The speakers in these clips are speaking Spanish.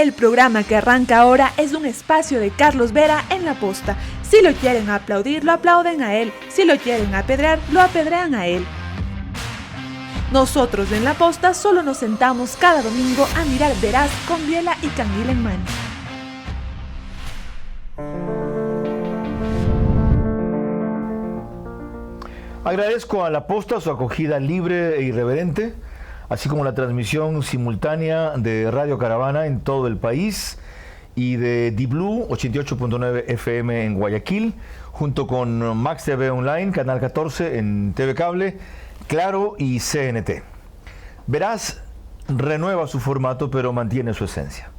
El programa que arranca ahora es un espacio de Carlos Vera en La Posta. Si lo quieren aplaudir, lo aplauden a él. Si lo quieren apedrear, lo apedrean a él. Nosotros en La Posta solo nos sentamos cada domingo a mirar Veraz con biela y canguil en mano. Agradezco a La Posta su acogida libre e irreverente, así como la transmisión simultánea de Radio Caravana en todo el país y de D-Blue 88.9 FM en Guayaquil, junto con Max TV Online, Canal 14 en TV Cable, Claro y CNT. Veraz renueva su formato, pero mantiene su esencia.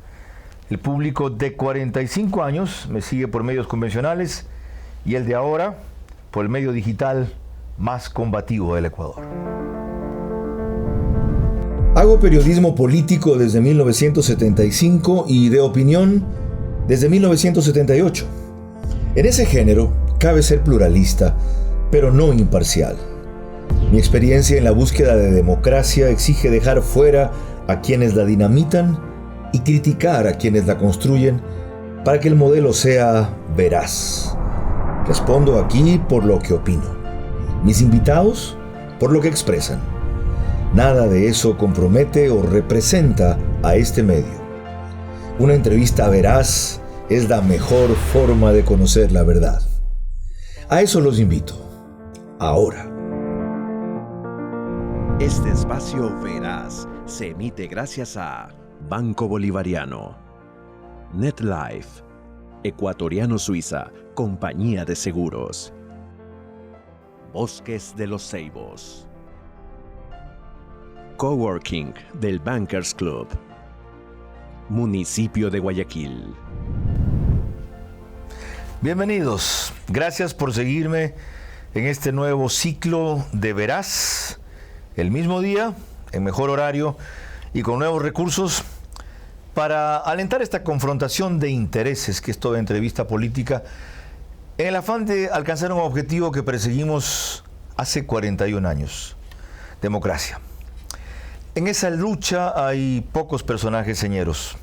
El público de 45 años me sigue por medios convencionales y el de ahora por el medio digital más combativo del Ecuador. Hago periodismo político desde 1975 y de opinión desde 1978. En ese género cabe ser pluralista, pero no imparcial. Mi experiencia en la búsqueda de democracia exige dejar fuera a quienes la dinamitan y criticar a quienes la construyen para que el modelo sea veraz. Respondo aquí por lo que opino. Mis invitados por lo que expresan. Nada de eso compromete o representa a este medio. Una entrevista veraz es la mejor forma de conocer la verdad. A eso los invito. Ahora. Este espacio veraz se emite gracias a Banco Bolivariano, NetLife, Ecuatoriano Suiza, Compañía de Seguros, Bosques de los Ceibos, Coworking del Bankers Club, Municipio de Guayaquil. Bienvenidos, gracias por seguirme en este nuevo ciclo de Veraz, el mismo día, en mejor horario y con nuevos recursos para alentar esta confrontación de intereses que es toda entrevista política en el afán de alcanzar un objetivo que perseguimos hace 41 años, democracia. En esa lucha hay pocos personajes señeros.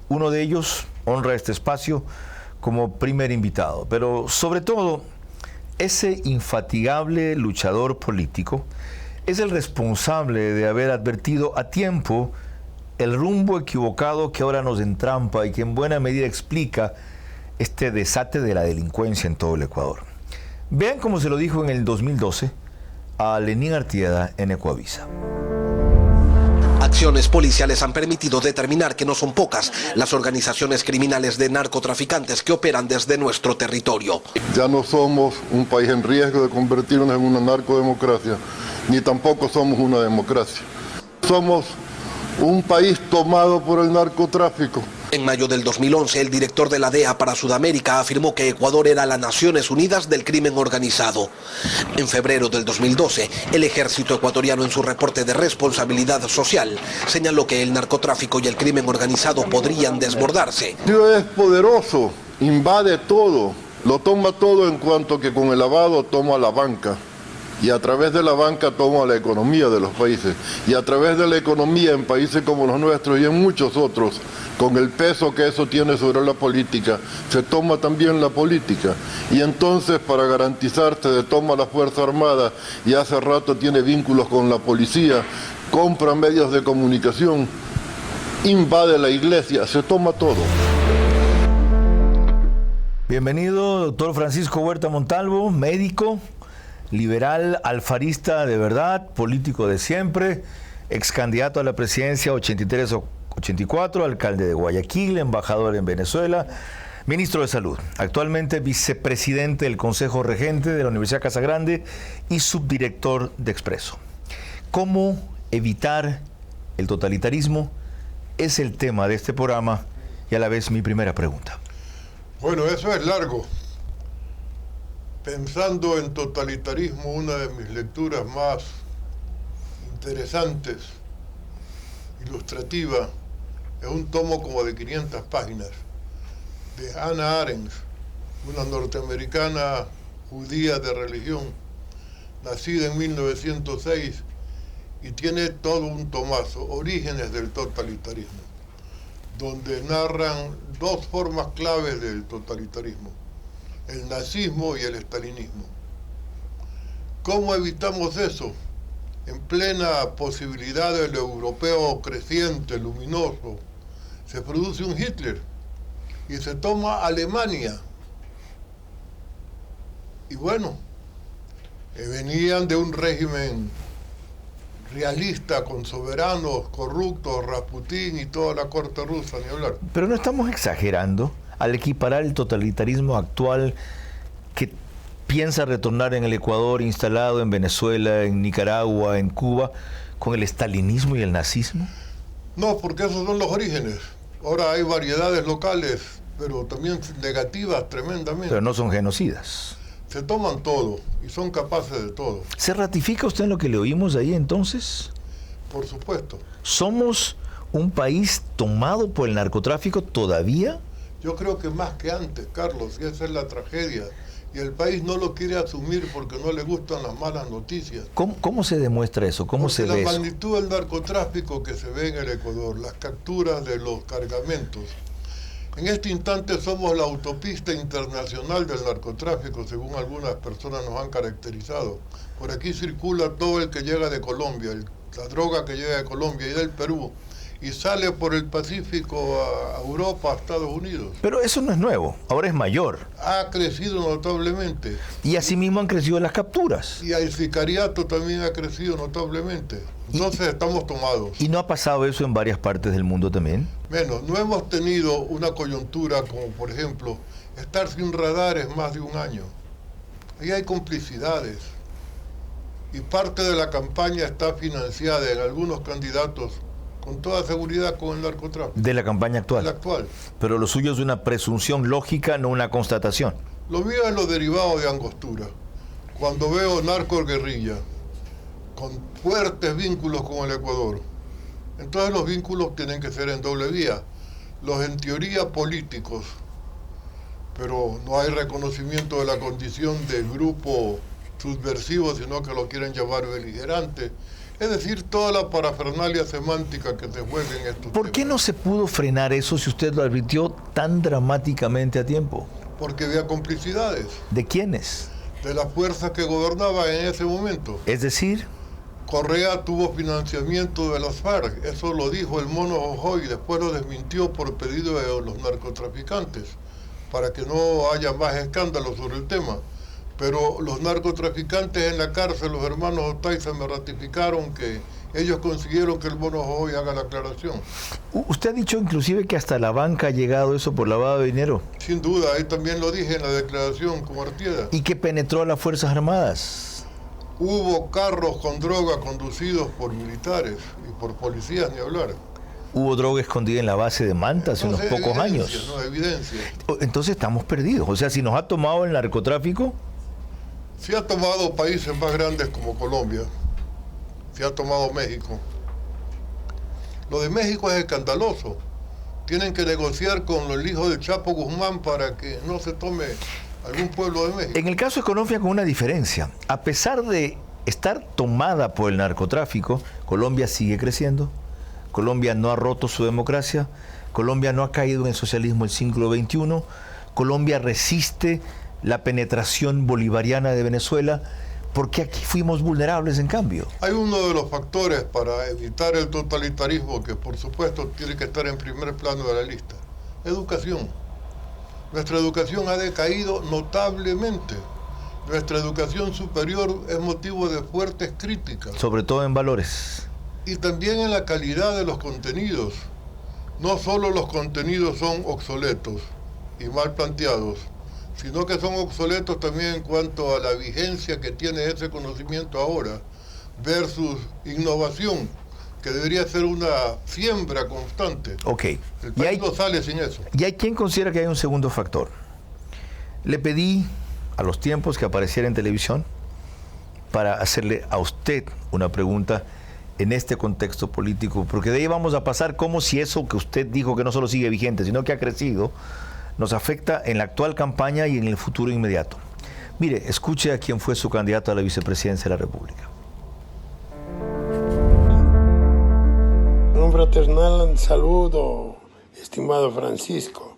Uno de ellos honra este espacio como primer invitado, pero sobre todo, ese infatigable luchador político es el responsable de haber advertido a tiempo el rumbo equivocado que ahora nos entrampa y que en buena medida explica este desate de la delincuencia en todo el Ecuador. Vean cómo se lo dijo en el 2012 a Lenín Artieda en Ecuavisa. Acciones policiales han permitido determinar que no son pocas las organizaciones criminales de narcotraficantes que operan desde nuestro territorio. Ya no somos un país en riesgo de convertirnos en una narcodemocracia, ni tampoco somos una democracia. Somos un país tomado por el narcotráfico. En mayo del 2011, el director de la DEA para Sudamérica afirmó que Ecuador era la Naciones Unidas del crimen organizado. En febrero del 2012, el ejército ecuatoriano en su reporte de responsabilidad social señaló que el narcotráfico y el crimen organizado podrían desbordarse. Dios es poderoso, invade todo, lo toma todo en cuanto que con el lavado toma la banca. Y a través de la banca toma la economía de los países. Y a través de la economía en países como los nuestros y en muchos otros, con el peso que eso tiene sobre la política, se toma también la política. Y entonces, para garantizarse de toma la Fuerza Armada, y hace rato tiene vínculos con la policía, compra medios de comunicación, invade la iglesia, se toma todo. Bienvenido, doctor Francisco Huerta Montalvo, médico, liberal, alfarista de verdad, político de siempre, ex candidato a la presidencia 83-84, alcalde de Guayaquil, embajador en Venezuela, ministro de Salud, actualmente vicepresidente del Consejo Regente de la Universidad Casagrande y subdirector de Expreso. ¿Cómo evitar el totalitarismo? Es el tema de este programa y a la vez mi primera pregunta. Bueno, eso es largo. Pensando en totalitarismo, una de mis lecturas más interesantes, ilustrativa, es un tomo como de 500 páginas de Hannah Arendt, una norteamericana judía de religión, nacida en 1906, y tiene todo un tomazo, Orígenes del totalitarismo. donde narran dos formas claves del totalitarismo, el nazismo y el estalinismo. ¿Cómo evitamos eso? En plena posibilidad del europeo creciente, luminoso, se produce un Hitler y se toma Alemania. Y bueno, venían de un régimen realista con soberanos corruptos, Rasputín y toda la corte rusa, ni hablar. Pero no estamos exagerando al equiparar el totalitarismo actual que piensa retornar en el Ecuador, instalado en Venezuela, en Nicaragua, en Cuba, con el estalinismo y el nazismo. No, porque esos son los orígenes. Ahora hay variedades locales, pero también negativas tremendamente. Pero no son genocidas. Se toman todo y son capaces de todo. ¿Se ratifica usted en lo que le oímos ahí entonces? Por supuesto. ¿Somos un país tomado por el narcotráfico todavía? Yo creo que más que antes, Carlos, y esa es la tragedia. Y el país no lo quiere asumir porque no le gustan las malas noticias. ¿Cómo se demuestra eso? ¿Cómo porque se ve eso? la magnitud del narcotráfico que se ve en el Ecuador, las capturas de los cargamentos. En este instante somos la autopista internacional del narcotráfico, según algunas personas nos han caracterizado. Por aquí circula todo el que llega de Colombia, la droga que llega de Colombia y del Perú, y sale por el Pacífico a Europa, a Estados Unidos. Pero eso no es nuevo, ahora es mayor. Ha crecido notablemente. Y asimismo han crecido las capturas. Y el sicariato también ha crecido notablemente. Entonces estamos tomados. ¿Y no ha pasado eso en varias partes del mundo también? Menos, no hemos tenido una coyuntura como, por ejemplo, estar sin radares más de un año. Ahí hay complicidades. Y parte de la campaña está financiada en algunos candidatos con toda seguridad con el narcotráfico. De la campaña actual. La actual. Pero lo suyo es una presunción lógica, no una constatación. Lo mío es lo derivado de Angostura. Cuando veo narcoguerrilla con fuertes vínculos con el Ecuador, entonces los vínculos tienen que ser en doble vía. Los en teoría políticos, pero no hay reconocimiento de la condición del grupo subversivo, sino que lo quieren llamar beligerante. Es decir, toda la parafernalia semántica que se juega en estos ¿Por qué temas. no se pudo frenar eso si usted lo advirtió tan dramáticamente a tiempo? Porque había complicidades ¿De quiénes? de las fuerzas que gobernaban en ese momento. Es decir, Correa tuvo financiamiento de las FARC, eso lo dijo el Mono Jojoy y después lo desmintió por pedido de los narcotraficantes, para que no haya más escándalos sobre el tema. Pero los narcotraficantes en la cárcel, los hermanos Otaiza, me ratificaron que ellos consiguieron que el Mono Jojoy haga la aclaración. usted ha dicho inclusive que hasta la banca ha llegado eso por lavado de dinero. Sin duda, ahí también lo dije en la declaración con Artieda. Y que penetró a las Fuerzas Armadas. Hubo carros con droga conducidos por militares y por policías, ni hablar. Hubo droga escondida en la base de Manta hace unos pocos años. No, evidencia. Entonces estamos perdidos. O sea, si nos ha tomado el narcotráfico, Se ha tomado países más grandes como Colombia, se ha tomado México. Lo de México es escandaloso. Tienen que negociar con el hijo del Chapo Guzmán para que no se tome algún pueblo de México. en el caso de Colombia con una diferencia. A pesar de estar tomada por el narcotráfico, Colombia sigue creciendo. Colombia no ha roto su democracia. Colombia no ha caído en el socialismo del siglo XXI. Colombia resiste la penetración bolivariana de Venezuela. ¿Por qué aquí fuimos vulnerables en cambio? Hay uno de los factores para evitar el totalitarismo que por supuesto tiene que estar en primer plano de la lista. Educación. Nuestra educación ha decaído notablemente. Nuestra educación superior es motivo de fuertes críticas. Sobre todo en valores. Y también en la calidad de los contenidos. No solo los contenidos son obsoletos y mal planteados, sino que son obsoletos también en cuanto a la vigencia que tiene ese conocimiento ahora, versus innovación, que debería ser una siembra constante. Ok. El país no sale sin eso. Y hay quien considera que hay un segundo factor. Le pedí a los tiempos que apareciera en televisión para hacerle a usted una pregunta en este contexto político, porque de ahí vamos a pasar como si eso que usted dijo que no solo sigue vigente, sino que ha crecido, nos afecta en la actual campaña y en el futuro inmediato. Mire, escuche a quien fue su candidato a la vicepresidencia de la República. Un fraternal saludo estimado Francisco.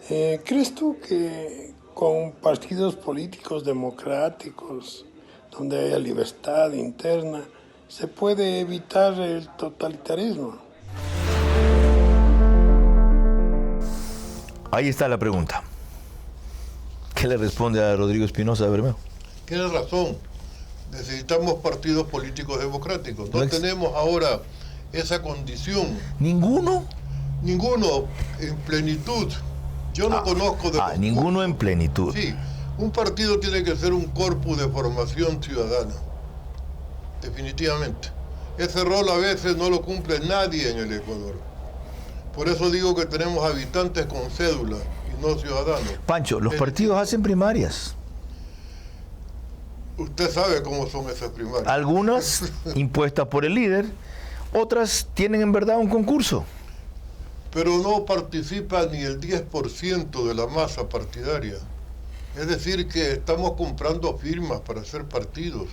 ¿Crees tú que con partidos políticos democráticos, donde haya libertad interna, se puede evitar el totalitarismo? Ahí está la pregunta. ¿Qué le responde a Rodrigo Espinosa de Bermeo? Tienes razón. Necesitamos partidos políticos democráticos. No tenemos ahora esa condición. ¿Ninguno? Ninguno en plenitud. Yo no conozco de... ninguno en plenitud. Sí, un partido tiene que ser un corpus de formación ciudadana. Definitivamente. Ese rol a veces no lo cumple nadie en el Ecuador. Por eso digo que tenemos habitantes con cédula y no ciudadanos. Pancho, los partidos hacen primarias. Usted sabe cómo son esas primarias. Algunas impuestas por el líder, otras tienen en verdad un concurso. Pero no participa ni el 10% de la masa partidaria. Es decir, que estamos comprando firmas para hacer partidos.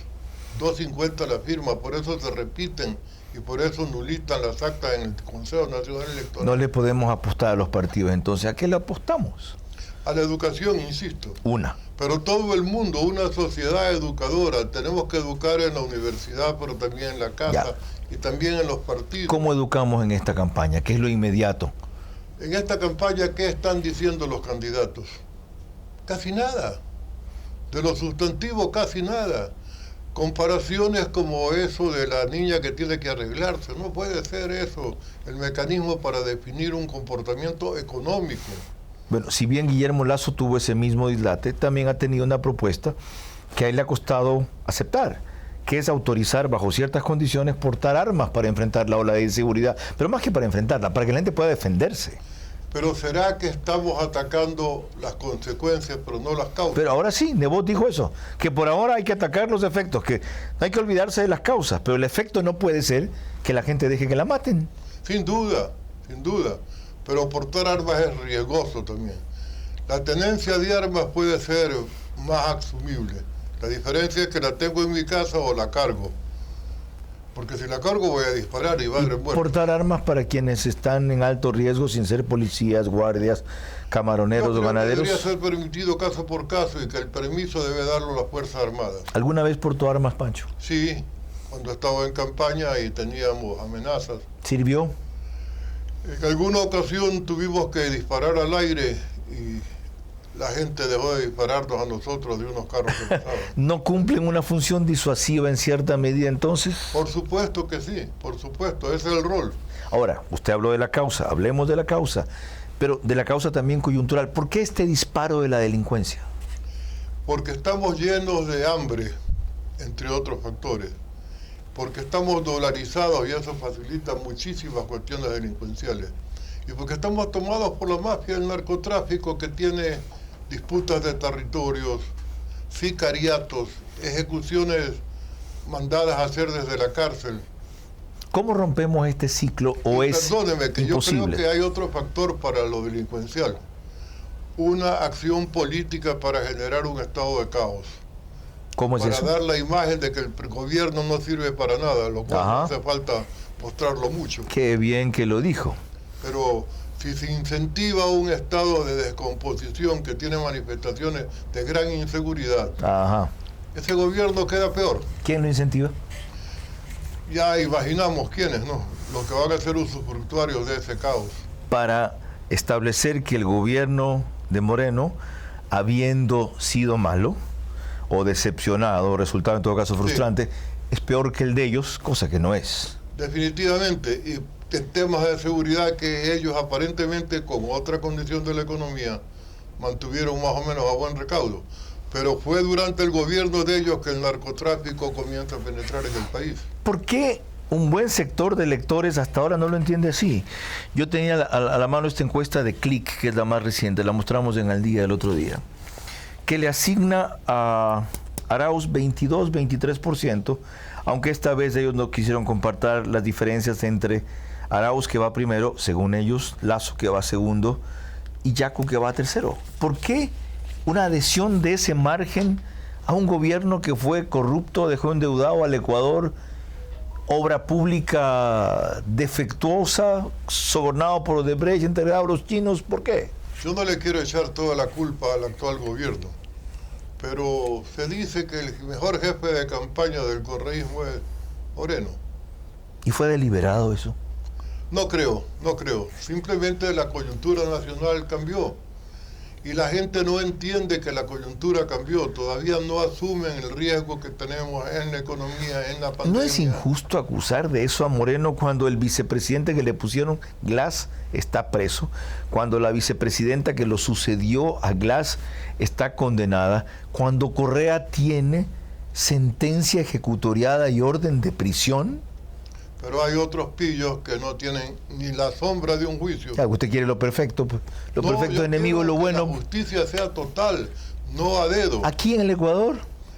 2.50 la firma, por eso se repiten y por eso nulitan las actas en el Consejo Nacional Electoral. No le podemos apostar a los partidos, entonces, ¿a qué le apostamos? A la educación, insisto. Una. Pero todo el mundo, una sociedad educadora, tenemos que educar en la universidad, pero también en la casa y también en los partidos. ¿Cómo educamos en esta campaña? ¿Qué es lo inmediato? En esta campaña, ¿qué están diciendo los candidatos? Casi nada. De los sustantivos, casi nada. Comparaciones como eso de la niña que tiene que arreglarse. No puede ser eso el mecanismo para definir un comportamiento económico. Bueno, si bien Guillermo Lasso tuvo ese mismo dislate, también ha tenido una propuesta que a él le ha costado aceptar, que es autorizar bajo ciertas condiciones portar armas para enfrentar la ola de inseguridad, pero más que para enfrentarla, para que la gente pueda defenderse. Pero ¿será que estamos atacando las consecuencias, pero no las causas? Pero ahora sí, Nebot dijo eso, que por ahora hay que atacar los efectos, que no hay que olvidarse de las causas, pero el efecto no puede ser que la gente deje que la maten. Sin duda, sin duda. Pero portar armas es riesgoso también. La tenencia de armas puede ser más asumible. La diferencia es que la tengo en mi casa o la cargo. Porque si la cargo voy a disparar y va a haber muertos. Portar armas para quienes están en alto riesgo sin ser policías, guardias, camaroneros o ganaderos. Debería ser permitido caso por caso y que el permiso debe darlo las Fuerzas Armadas. ¿Alguna vez portó armas, Pancho? Sí, cuando estaba en campaña y teníamos amenazas. ¿Sirvió? En alguna ocasión tuvimos que disparar al aire y la gente dejó de dispararnos a nosotros de unos carros que pasaban. ¿No cumplen una función disuasiva en cierta medida entonces? Por supuesto que sí, por supuesto, ese es el rol. Ahora, usted habló de la causa, hablemos de la causa, pero de la causa también coyuntural. ¿Por qué este disparo de la delincuencia? Porque estamos llenos de hambre, entre otros factores. Porque estamos dolarizados y eso facilita muchísimas cuestiones delincuenciales. Y porque estamos tomados por la mafia del narcotráfico que tiene disputas de territorios, sicariatos, ejecuciones mandadas a hacer desde la cárcel. ¿Cómo rompemos este ciclo o es Perdóneme, que imposible? yo creo que hay otro factor para lo delincuencial. Una acción política para generar un estado de caos. ¿Cómo es para eso? dar la imagen de que el gobierno no sirve para nada, lo cual no hace falta mostrarlo mucho. Qué bien que lo dijo. Pero si se incentiva un estado de descomposición que tiene manifestaciones de gran inseguridad, ese gobierno queda peor. ¿Quién lo incentiva? Ya imaginamos quiénes, ¿no? Los que van a ser usufructuarios de ese caos. Para establecer que el gobierno de Moreno, habiendo sido malo o decepcionado, resultado en todo caso frustrante, es peor que el de ellos, cosa que no es. Definitivamente, y en temas de seguridad que ellos aparentemente con otra condición de la economía mantuvieron más o menos a buen recaudo. Pero fue durante el gobierno de ellos que el narcotráfico comienza a penetrar en el país. ¿Por qué un buen sector de electores hasta ahora no lo entiende así? Yo tenía a la mano esta encuesta de Click, que es la más reciente, la mostramos en Al Día el otro día, que le asigna a Arauz 22-23%, aunque esta vez ellos no quisieron compartir las diferencias entre Arauz, que va primero, según ellos, Lasso, que va segundo, y Yacu, que va tercero. ¿Por qué una adhesión de ese margen a un gobierno que fue corrupto, dejó endeudado al Ecuador obra pública defectuosa, sobornado por Odebrecht, entregado a los chinos. ¿Por qué? Yo no le quiero echar toda la culpa al actual gobierno, pero se dice que el mejor jefe de campaña del correísmo es Moreno. ¿Y fue deliberado eso? No creo. Simplemente la coyuntura nacional cambió. Y la gente no entiende que la coyuntura cambió. Todavía no asumen el riesgo que tenemos en la economía, en la pandemia. ¿No es injusto acusar de eso a Moreno cuando el vicepresidente que le pusieron, Glass, está preso? Cuando la vicepresidenta que lo sucedió a Glass está condenada. Cuando Correa tiene sentencia ejecutoriada y orden de prisión. Pero hay otros pillos que no tienen ni la sombra de un juicio. Claro, usted quiere lo perfecto, pues. Lo No, perfecto yo es enemigo de lo quiero que bueno. la justicia sea total, no a dedo. ¿Aquí en el Ecuador?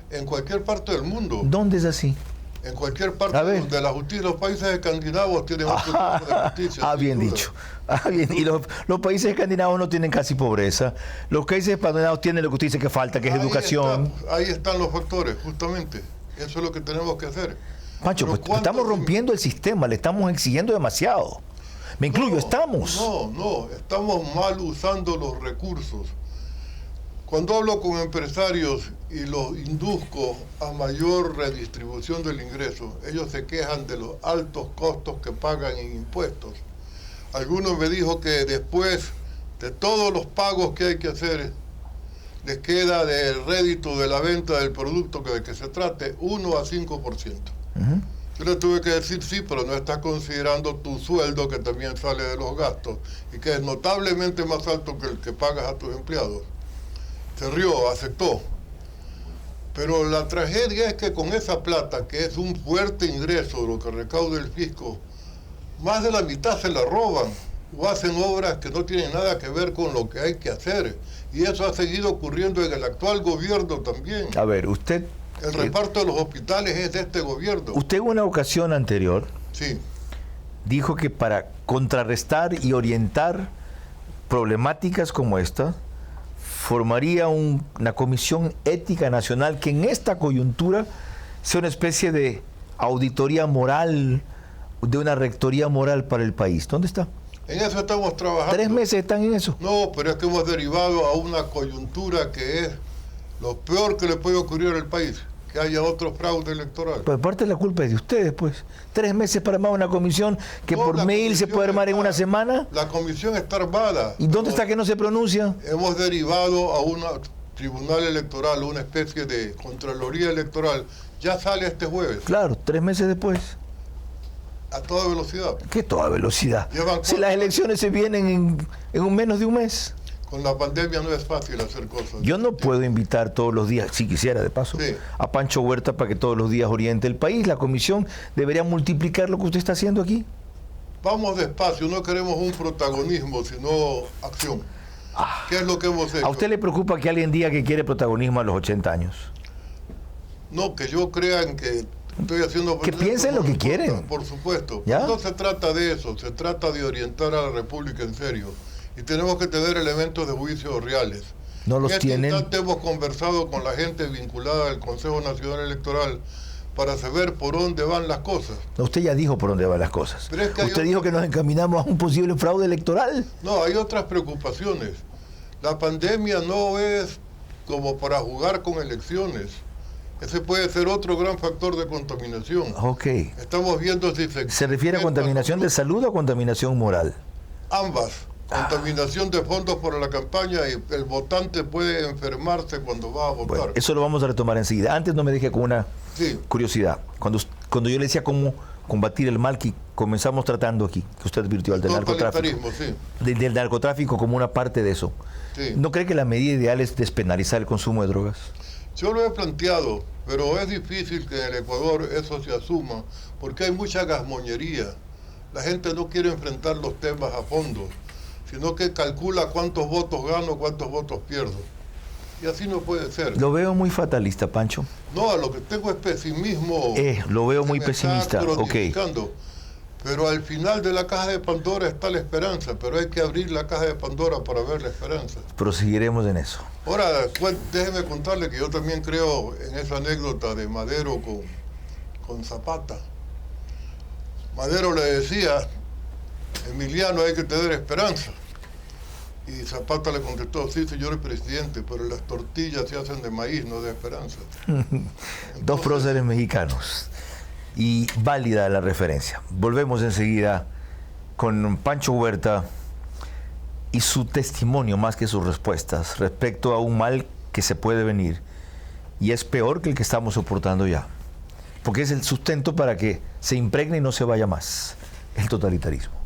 En cualquier parte del mundo. ¿Dónde es así? En cualquier parte A ver. donde la justicia, los países escandinavos tienen otro tipo de justicia. sin Bien duda. dicho. Bien. Y los países escandinavos no tienen casi pobreza. Los países escandinavos tienen lo que usted dice que falta, que es educación. Ahí están los factores, justamente. Eso es lo que tenemos que hacer. Pancho, Pero pues ¿cuántos estamos rompiendo el sistema, le estamos exigiendo demasiado. Me incluyo, estamos. No, estamos mal usando los recursos. Cuando hablo con empresarios y los induzco a mayor redistribución del ingreso, ellos se quejan de los altos costos que pagan en impuestos. Alguno me dijo que después de todos los pagos que hay que hacer, les queda del rédito de la venta del producto de que se trate 1 a 5%. Yo le tuve que decir sí, pero no estás considerando tu sueldo que también sale de los gastos y que es notablemente más alto que el que pagas a tus empleados. Se rió, aceptó. Pero la tragedia es que con esa plata, que es un fuerte ingreso de lo que recauda el fisco, más de la mitad se la roban o hacen obras que no tienen nada que ver con lo que hay que hacer. Y eso ha seguido ocurriendo en el actual gobierno también. A ver, usted... El reparto de los hospitales es de este gobierno. Usted en una ocasión anterior Sí. dijo que para contrarrestar y orientar problemáticas como esta, formaría una comisión ética nacional que en esta coyuntura sea una especie de auditoría moral, de una rectoría moral para el país. ¿Dónde está? En eso estamos trabajando. 3 meses están en eso. No, pero es que hemos derivado a una coyuntura que es lo peor que le puede ocurrir al país, que haya otro fraude electoral. Pues parte de la culpa es de ustedes, pues. 3 meses para armar una comisión que No, por la mail se comisión puede armar en está- una semana. La comisión está armada. ¿Y dónde está que no se pronuncia? Hemos derivado a un tribunal electoral, una especie de contraloría electoral. Ya sale este jueves, Claro, 3 meses después. a toda velocidad. ¿Qué toda velocidad? Llevan Si las elecciones se vienen en un menos de un mes. Con la pandemia no es fácil hacer cosas. Yo no puedo invitar todos los días, si quisiera de paso, Sí. a Pancho Huerta para que todos los días oriente el país. La comisión debería multiplicar lo que usted está haciendo aquí. Vamos despacio, no queremos un protagonismo, sino acción. ¿Qué es lo que hemos hecho? ¿A usted le preocupa que alguien diga que quiere protagonismo a los 80 años? No, que yo crea en que estoy haciendo... Que piensen lo que quieren. Por supuesto. ¿Ya? No se trata de eso, se trata de orientar a la República en serio. Y tenemos que tener elementos de juicio reales. No los en este tienen. instante hemos conversado con la gente vinculada al Consejo Nacional Electoral para saber por dónde van las cosas. No, usted ya dijo por dónde van las cosas. Pero es que hay Usted dijo que nos encaminamos a un posible fraude electoral. No, hay otras preocupaciones. La pandemia no es como para jugar con elecciones. Ese puede ser otro gran factor de contaminación. Ok. Estamos viendo si ¿Se refiere a contaminación de salud o contaminación moral? ambas. Contaminación de fondos por la campaña y el votante puede enfermarse cuando va a votar. Bueno, eso lo vamos a retomar enseguida. Antes no me dejé con una Sí. curiosidad. Cuando yo le decía cómo combatir el mal que comenzamos tratando aquí, que usted advirtió, al del narcotráfico. Totalitarismo, sí. Del narcotráfico como una parte de eso. Sí. ¿No cree que la medida ideal es despenalizar el consumo de drogas? Yo lo he planteado, pero es difícil que en el Ecuador eso se asuma, porque hay mucha gasmoñería. La gente no quiere enfrentar los temas a fondo, sino que calcula cuántos votos gano, cuántos votos pierdo. Y así no puede ser. Lo veo muy fatalista, Pancho. No, a lo que tengo es pesimismo. Lo veo que muy me pesimista. está Ok. cronificando. Pero al final de la caja de Pandora está la esperanza, pero hay que abrir la caja de Pandora para ver la esperanza. Proseguiremos en eso. Ahora, déjeme contarle que yo también creo en esa anécdota de Madero con Zapata. Madero le decía, Emiliano, hay que tener esperanza. Y Zapata le contestó, sí, señor presidente, pero las tortillas se hacen de maíz, no de esperanza. Dos próceres mexicanos. Y válida la referencia. Volvemos enseguida con Pancho Huerta y su testimonio más que sus respuestas respecto a un mal que se puede venir y es peor que el que estamos soportando ya. Porque es el sustento para que se impregne y no se vaya más. El totalitarismo.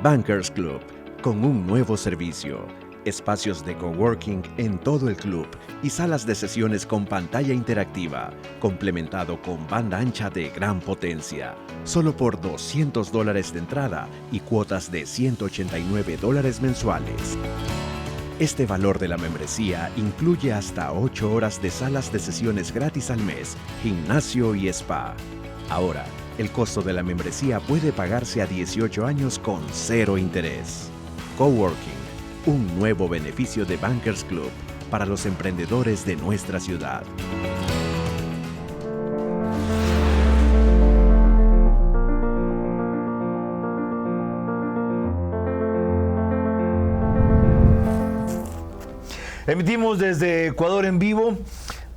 Bankers Club, con un nuevo servicio. Espacios de coworking en todo el club y salas de sesiones con pantalla interactiva, complementado con banda ancha de gran potencia. Solo por $200 de entrada y cuotas de $189 mensuales. Este valor de la membresía incluye hasta 8 horas de salas de sesiones gratis al mes, gimnasio y spa. Ahora, el costo de la membresía puede pagarse a 18 años con 0 interés. Coworking, un nuevo beneficio de Bankers Club para los emprendedores de nuestra ciudad. Emitimos desde Ecuador en vivo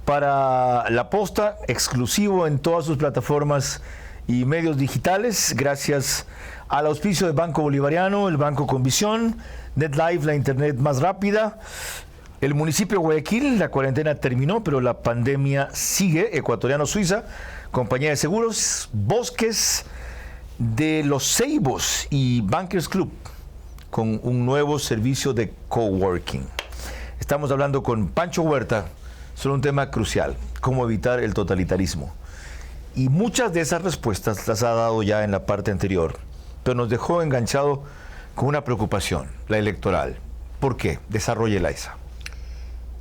para La Posta, exclusivo en todas sus plataformas y medios digitales, gracias al auspicio del Banco Bolivariano, el Banco con Visión, NetLife, la internet más rápida. El municipio de Guayaquil, la cuarentena terminó, pero la pandemia sigue. Ecuatoriano Suiza, compañía de seguros, Bosques de los Ceibos y Bankers Club, con un nuevo servicio de coworking. Estamos hablando con Pancho Huerta sobre un tema crucial, cómo evitar el totalitarismo. Y muchas de esas respuestas las ha dado ya en la parte anterior, pero nos dejó enganchado con una preocupación, la electoral. ¿Por qué? Desarróllela esa.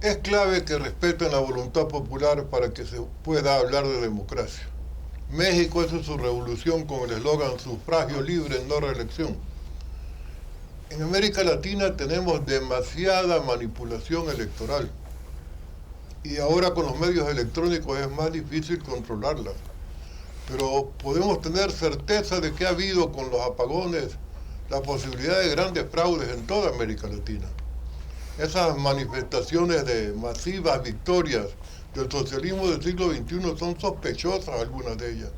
Es clave que respeten la voluntad popular para que se pueda hablar de democracia. México hizo su revolución con el eslogan sufragio libre, no reelección. En América Latina tenemos demasiada manipulación electoral y ahora con los medios electrónicos es más difícil controlarla. Pero podemos tener certeza de que ha habido con los apagones la posibilidad de grandes fraudes en toda América Latina. Esas manifestaciones de masivas victorias del socialismo del siglo XXI son sospechosas, algunas de ellas.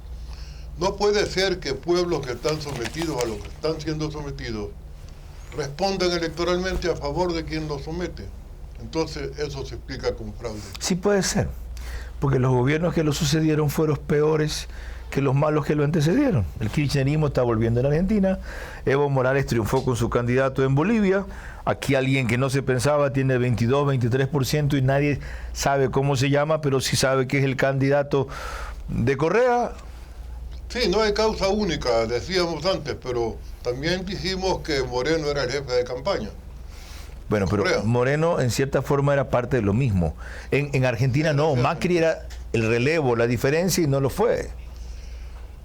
No puede ser que pueblos que están sometidos a lo que están siendo sometidos respondan electoralmente a favor de quien los somete. Entonces eso se explica con fraude. Sí puede ser, porque los gobiernos que lo sucedieron fueron peores que los malos que lo antecedieron. El kirchnerismo está volviendo en Argentina, Evo Morales triunfó con su candidato en Bolivia, aquí alguien que no se pensaba tiene 22, 23% y nadie sabe cómo se llama, pero sí sabe que es el candidato de Correa. Sí, no hay causa única, decíamos antes, pero también dijimos que Moreno era el jefe de campaña. Bueno, pero Correa. Moreno en cierta forma era parte de lo mismo. En Argentina no, Macri era el relevo, la diferencia y no lo fue.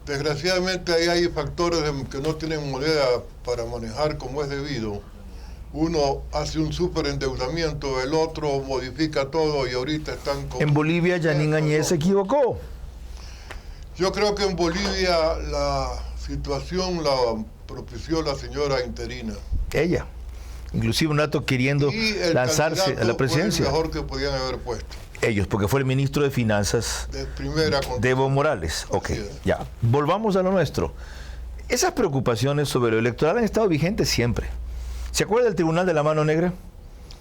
Desgraciadamente ahí hay factores que no tienen moneda para manejar como es debido. Uno hace un superendeudamiento, el otro modifica todo y ahorita están con... En Bolivia, Yanín Añez se equivocó. Yo creo que en Bolivia la situación la propició la señora interina. Ella. Inclusive un dato queriendo lanzarse a la presidencia. Fue el mejor que podían haber puesto. Ellos, porque fue el ministro de Finanzas De primera de Evo Morales. Ok, Así es. ya. Volvamos a lo nuestro. Esas preocupaciones sobre lo electoral han estado vigentes siempre. ¿Se acuerda del Tribunal de la Mano Negra?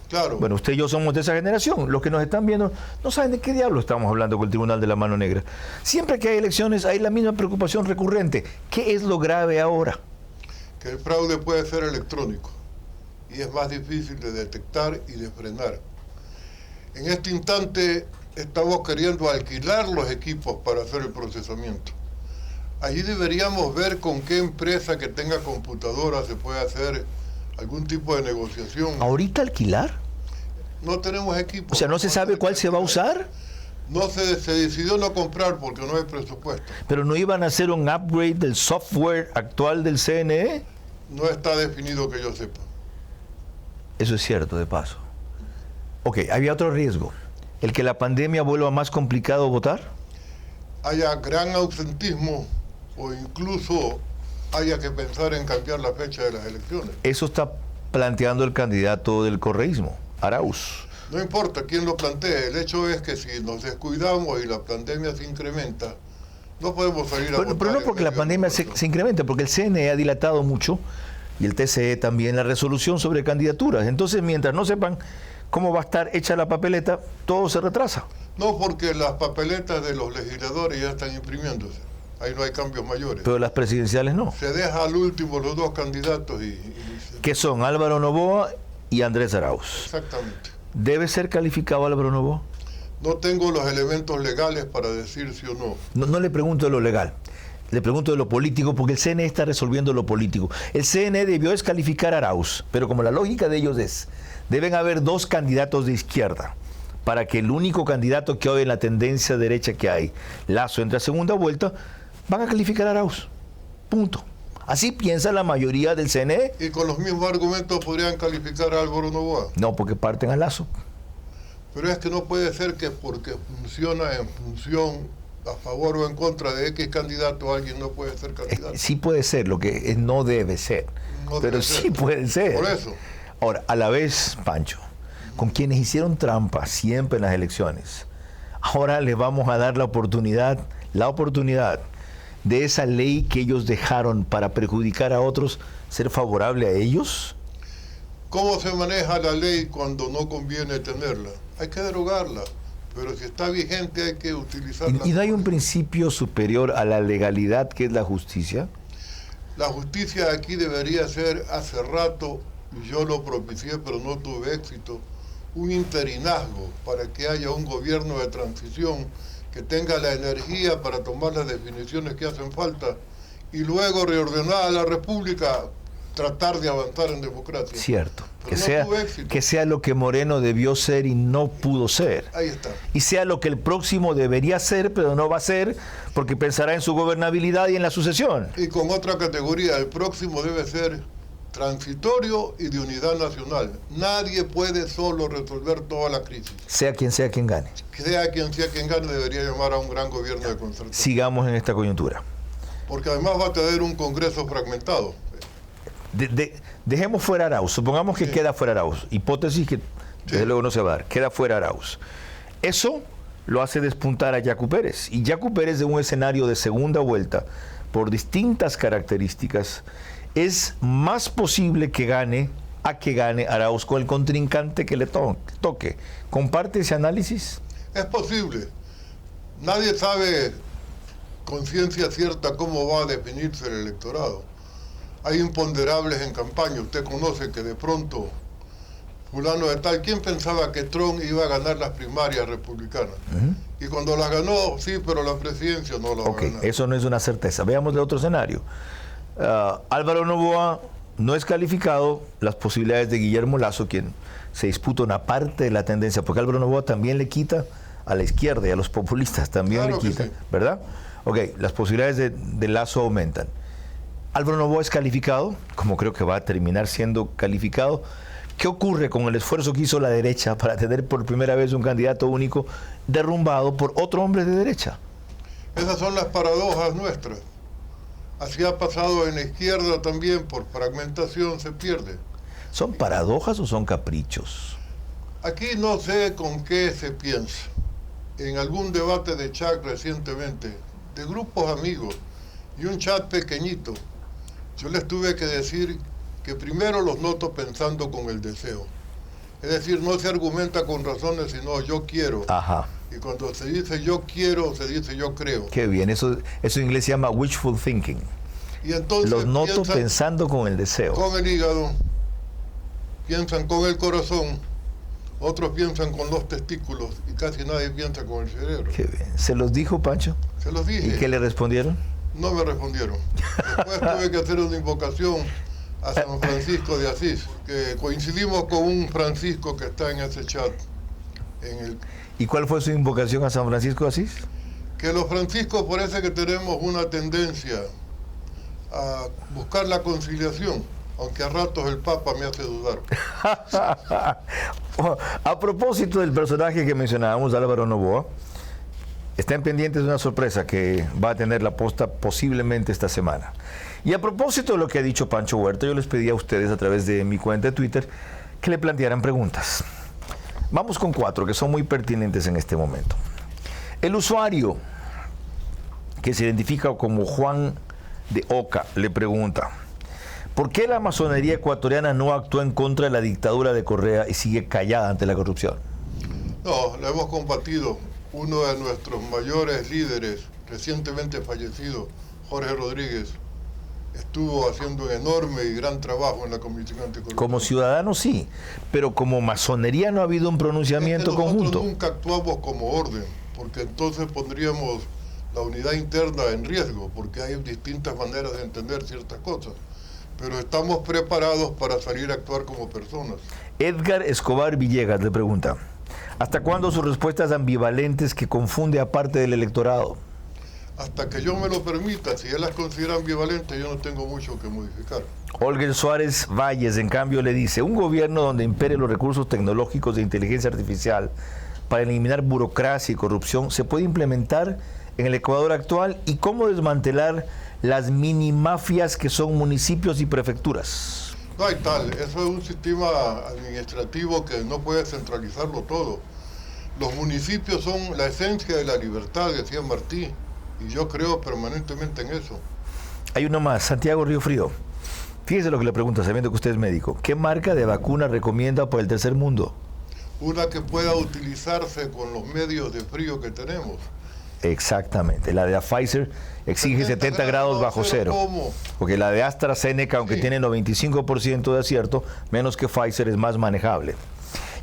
Claro. Bueno, usted y yo somos de esa generación. Los que nos están viendo no saben de qué diablo estamos hablando con el Tribunal de la Mano Negra. Siempre que hay elecciones hay la misma preocupación recurrente. ¿Qué es lo grave ahora? que el fraude puede ser electrónico y es más difícil de detectar y de frenar. En este instante estamos queriendo alquilar los equipos para hacer el procesamiento. Allí deberíamos ver con qué empresa que tenga computadora se puede hacer algún tipo de negociación. ¿Ahorita alquilar? No tenemos equipos. O sea, ¿no se sabe cuál se va a usar? No se decidió no comprar porque no hay presupuesto. ¿Pero no iban a hacer un upgrade del software actual del CNE? No está definido que yo sepa. Eso es cierto, de paso. Ok, había otro riesgo. ¿El que la pandemia vuelva más complicado votar? Haya gran ausentismo o incluso haya que pensar en cambiar la fecha de las elecciones. Eso está planteando el candidato del correísmo, Arauz. No importa quién lo plantee, el hecho es que si nos descuidamos y la pandemia se incrementa, no podemos salir a votar. Pero no porque la pandemia se incremente, porque el CNE ha dilatado mucho, y el TCE también, la resolución sobre candidaturas. Entonces, mientras no sepan cómo va a estar hecha la papeleta, todo se retrasa. No, porque las papeletas de los legisladores ya están imprimiéndose. Ahí no hay cambios mayores. Pero las presidenciales no. Se deja al último los dos candidatos que son Álvaro Noboa y Andrés Arauz. Exactamente. ¿Debe ser calificado Álvaro Noboa? No tengo los elementos legales para decir sí o no. No le pregunto de lo legal, le pregunto de lo político, porque el CNE está resolviendo lo político. El CNE debió descalificar a Arauz, pero como la lógica de ellos es, deben haber dos candidatos de izquierda, para que el único candidato que hoy en la tendencia derecha que hay, Lasso, entre a segunda vuelta, van a calificar a Arauz. Punto. Así piensa la mayoría del CNE. ¿Y con los mismos argumentos podrían calificar a Álvaro Noboa? No, porque parten a Lasso. Pero es que no puede ser que porque funciona en función a favor o en contra de X candidato, alguien no puede ser candidato. Sí puede ser, lo que no debe ser. No pero debe sí ser. puede ser. Por eso. Ahora, a la vez, Pancho, con quienes hicieron trampa siempre en las elecciones, ahora les vamos a dar la oportunidad de esa ley que ellos dejaron para perjudicar a otros, ser favorable a ellos. ¿Cómo se maneja la ley cuando no conviene tenerla? Hay que derogarla, pero si está vigente hay que utilizarla. ¿Y no hay un principio superior a la legalidad que es la justicia? La justicia aquí debería ser hace rato, y yo lo propicié pero no tuve éxito, un interinazgo para que haya un gobierno de transición que tenga la energía para tomar las definiciones que hacen falta y luego reordenada la República, tratar de avanzar en democracia. Cierto, Pero que sea lo que Moreno debió ser y no pudo ser. Ahí está. Y sea lo que el próximo debería ser, pero no va a ser, porque pensará en su gobernabilidad y en la sucesión. Y con otra categoría, el próximo debe ser transitorio y de unidad nacional. Nadie puede solo resolver toda la crisis. Sea quien gane. Sea quien gane, debería llamar a un gran gobierno de concertación. Sigamos en esta coyuntura. Porque además va a tener un Congreso fragmentado. Dejemos fuera Arauz, supongamos que queda fuera Arauz, hipótesis que desde luego no se va a dar, queda fuera Arauz. Eso lo hace despuntar a Yacu Pérez, y Yacu Pérez de un escenario de segunda vuelta, por distintas características, es más posible que gane Arauz con el contrincante que le toque. ¿Comparte ese análisis? Es posible. Nadie sabe con ciencia cierta cómo va a definirse el electorado. Hay imponderables en campaña. Usted conoce que de pronto fulano de tal, ¿quién pensaba que Trump iba a ganar las primarias republicanas? Y cuando las ganó, sí, pero la presidencia no la va a ganar. Eso no es una certeza. Veamos de otro escenario. Álvaro Noboa no es calificado, las posibilidades de Guillermo Lasso, quien se disputa una parte de la tendencia, porque Álvaro Noboa también le quita a la izquierda y a los populistas, también Claro le quita, que sí. ¿verdad? Ok, las posibilidades de Lasso aumentan. Álvaro Noboa es calificado, como creo que va a terminar siendo calificado. ¿Qué ocurre con el esfuerzo que hizo la derecha para tener por primera vez un candidato único derrumbado por otro hombre de derecha? Esas son las paradojas nuestras. Así ha pasado en la izquierda también, por fragmentación se pierde. ¿Son paradojas o son caprichos? Aquí no sé con qué se piensa. En algún debate de chat recientemente, de grupos amigos y un chat pequeñito, yo les tuve que decir que primero los noto pensando con el deseo. Es decir, no se argumenta con razones, sino yo quiero. Ajá. Y cuando se dice yo quiero, se dice yo creo. Qué bien, eso en inglés se llama wishful thinking. Y entonces los noto pensando con el deseo. Con el hígado, piensan con el corazón, otros piensan con los testículos y casi nadie piensa con el cerebro. Qué bien. ¿Se los dijo, Pancho? Se los dije. ¿Y qué le respondieron? No me respondieron. Después tuve que hacer una invocación a San Francisco de Asís, que coincidimos con un Francisco que está en ese chat. ¿Y cuál fue su invocación a San Francisco de Asís? Que los franciscos parece que tenemos una tendencia a buscar la conciliación, aunque a ratos el Papa me hace dudar. A propósito del personaje que mencionábamos, Álvaro Noboa, estén pendientes de una sorpresa que va a tener la posta posiblemente esta semana. Y a propósito de lo que ha dicho Pancho Huerta, yo les pedí a ustedes a través de mi cuenta de Twitter que le plantearan preguntas. Vamos con 4 que son muy pertinentes en este momento. El usuario que se identifica como Juan de Oca le pregunta: ¿por qué la masonería ecuatoriana no actuó en contra de la dictadura de Correa y sigue callada ante la corrupción? No, la hemos combatido. Uno de nuestros mayores líderes, recientemente fallecido, Jorge Rodríguez, estuvo haciendo un enorme y gran trabajo en la Comisión Anticorrupción. Como ciudadano sí, pero como masonería no ha habido un pronunciamiento conjunto. Nosotros nunca actuamos como orden, porque entonces pondríamos la unidad interna en riesgo, porque hay distintas maneras de entender ciertas cosas. Pero estamos preparados para salir a actuar como personas. Edgar Escobar Villegas le pregunta: ¿hasta cuándo sus respuestas ambivalentes que confunde a parte del electorado? Hasta que yo me lo permita. Si él las considera ambivalentes, yo no tengo mucho que modificar. Olger Suárez Valles, en cambio, le dice: un gobierno donde impere los recursos tecnológicos de inteligencia artificial para eliminar burocracia y corrupción, ¿se puede implementar en el Ecuador actual? ¿Y cómo desmantelar las mini mafias que son municipios y prefecturas? No hay tal. Eso es un sistema administrativo que no puede centralizarlo todo. Los municipios son la esencia de la libertad, decía Martí. Y yo creo permanentemente en eso. Hay uno más, Santiago Río Frío. Fíjese lo que le pregunta, sabiendo que usted es médico. ¿Qué marca de vacuna recomienda para el tercer mundo? Una que pueda utilizarse con los medios de frío que tenemos. Exactamente. La de Pfizer exige 70 grados bajo cero. ¿Cómo? Porque la de AstraZeneca, aunque tiene 95% de acierto, menos que Pfizer, es más manejable.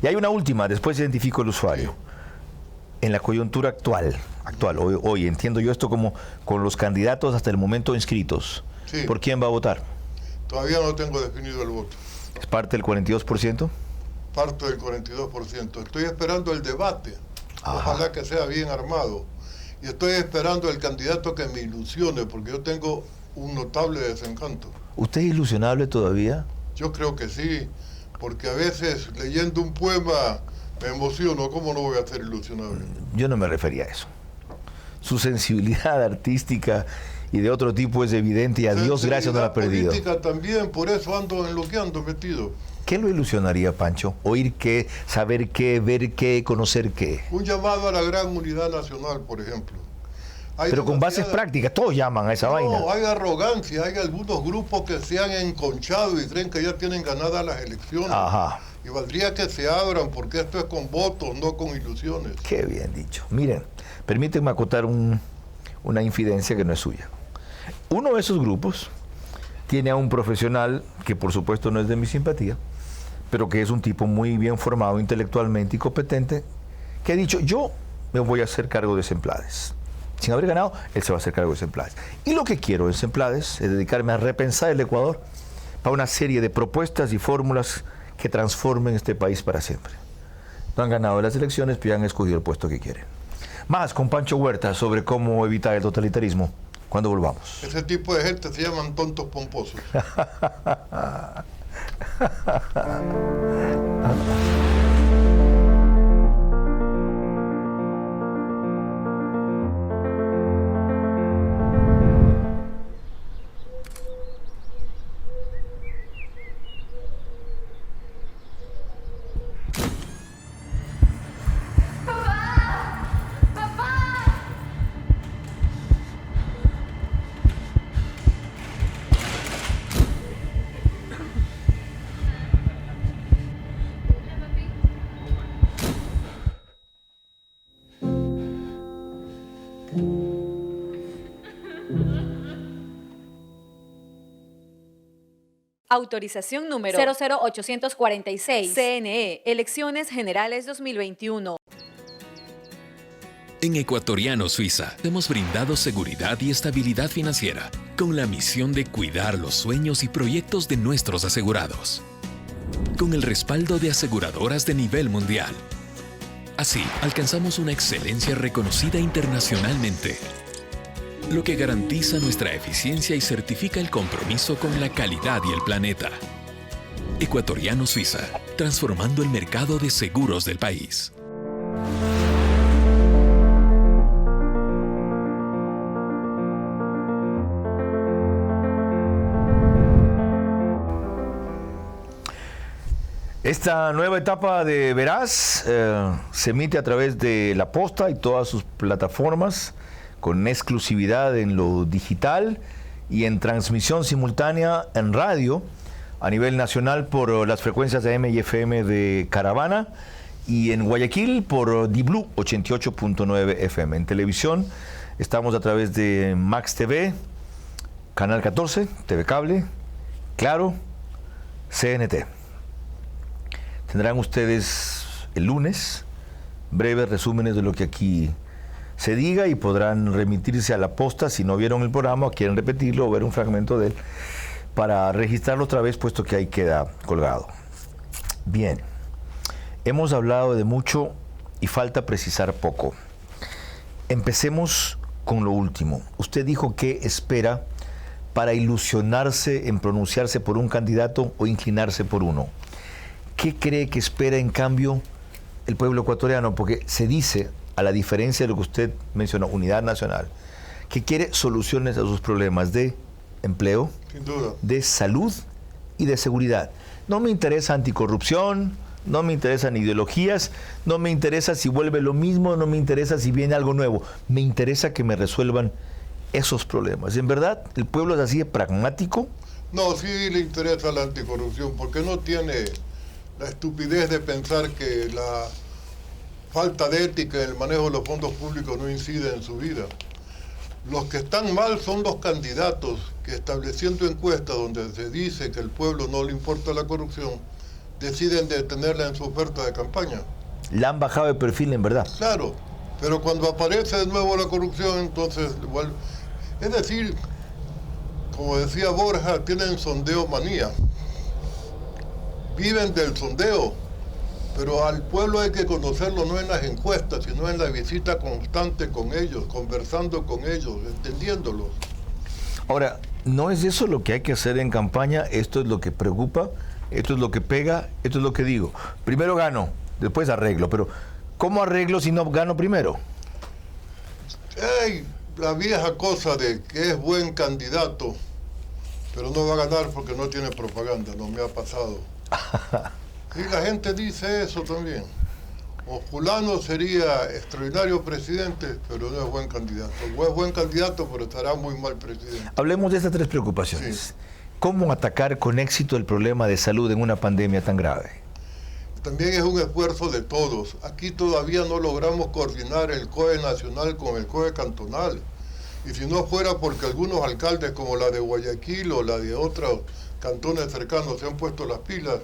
Y hay una última, después identifico el usuario. En la coyuntura actual, hoy entiendo yo esto como con los candidatos hasta el momento inscritos. Sí. ¿Por quién va a votar? Todavía no tengo definido el voto. ¿Es parte del 42%? Parte del 42%. Estoy esperando el debate. Ajá. Ojalá que sea bien armado. Y estoy esperando el candidato que me ilusione, porque yo tengo un notable desencanto. ¿Usted es ilusionable todavía? Yo creo que sí, porque a veces leyendo un poema me emociono. ¿Cómo no voy a ser ilusionable? Yo no me refería a eso. Su sensibilidad artística y de otro tipo es evidente y a Dios gracias no la ha perdido. Política también, por eso ando en lo que ando metido. ¿Qué lo ilusionaría, Pancho? ¿Oír qué, saber qué, ver qué, conocer qué? Un llamado a la gran unidad nacional, por ejemplo. Pero con bases prácticas, todos llaman a esa vaina. No, hay arrogancia, hay algunos grupos que se han enconchado y creen que ya tienen ganadas las elecciones. Ajá. Y valdría que se abran, porque esto es con votos, no con ilusiones. Qué bien dicho. Miren, permítanme acotar una infidencia que no es suya. Uno de esos grupos tiene a un profesional que por supuesto no es de mi simpatía, pero que es un tipo muy bien formado intelectualmente y competente, que ha dicho: yo me voy a hacer cargo de Semplades. Sin haber ganado, él se va a hacer cargo de Semplades. Y lo que quiero en Semplades es dedicarme a repensar el Ecuador para una serie de propuestas y fórmulas que transformen este país para siempre. No han ganado las elecciones, pero ya han escogido el puesto que quieren. Más con Pancho Huerta sobre cómo evitar el totalitarismo cuando volvamos. Ese tipo de gente se llaman tontos pomposos. Autorización número 00846. CNE, Elecciones Generales 2021. En Ecuatoriano Suiza hemos brindado seguridad y estabilidad financiera con la misión de cuidar los sueños y proyectos de nuestros asegurados. Con el respaldo de aseguradoras de nivel mundial. Así, alcanzamos una excelencia reconocida internacionalmente, lo que garantiza nuestra eficiencia y certifica el compromiso con la calidad y el planeta. Ecuatoriano Suiza, transformando el mercado de seguros del país. Esta nueva etapa de Veraz se emite a través de La Posta y todas sus plataformas, con exclusividad en lo digital y en transmisión simultánea en radio a nivel nacional por las frecuencias de AM y FM de Caravana, y en Guayaquil por Di-Blue 88.9 FM. En televisión estamos a través de Max TV, Canal 14, TV Cable, Claro, CNT. Tendrán ustedes el lunes breves resúmenes de lo que aquí se diga y podrán remitirse a La Posta si no vieron el programa o quieren repetirlo o ver un fragmento de él para registrarlo otra vez, puesto que ahí queda colgado. Bien, hemos hablado de mucho y falta precisar poco. Empecemos con lo último. Usted dijo que espera para ilusionarse en pronunciarse por un candidato o inclinarse por uno. ¿Qué cree que espera en cambio el pueblo ecuatoriano? Porque se dice, a la diferencia de lo que usted mencionó, Unidad Nacional, que quiere soluciones a sus problemas de empleo, Sin duda, de salud y de seguridad. No me interesa anticorrupción, no me interesan ideologías, no me interesa si vuelve lo mismo, no me interesa si viene algo nuevo. Me interesa que me resuelvan esos problemas. ¿En verdad el pueblo es así de pragmático? no, sí le interesa la anticorrupción, porque no tiene la estupidez de pensar que la falta de ética en el manejo de los fondos públicos no incide en su vida. Los que están mal son los candidatos que, estableciendo encuestas donde se dice que al pueblo no le importa la corrupción, deciden detenerla en su oferta de campaña. La han bajado de perfil, en verdad. Claro, pero cuando aparece de nuevo la corrupción, entonces igual. Es decir, como decía Borja, tienen sondeo manía. Viven del sondeo, pero al pueblo hay que conocerlo no en las encuestas, sino en la visita constante con ellos, conversando con ellos, entendiéndolos. Ahora, ¿no es eso lo que hay que hacer en campaña? Esto es lo que preocupa, esto es lo que pega, esto es lo que digo. Primero gano, después arreglo, pero ¿cómo arreglo si no gano primero? Hey, la vieja cosa de que es buen candidato, pero no va a ganar porque no tiene propaganda, no me ha pasado. Y la gente dice eso también. O fulano sería extraordinario presidente, pero no es buen candidato. O es buen candidato, pero estará muy mal presidente. Hablemos de estas tres preocupaciones. Sí. ¿Cómo atacar con éxito el problema de salud en una pandemia tan grave? También es un esfuerzo de todos. Aquí todavía no logramos coordinar el COE nacional con el COE cantonal. Y si no fuera porque algunos alcaldes como la de Guayaquil o la de otros cantones cercanos se han puesto las pilas,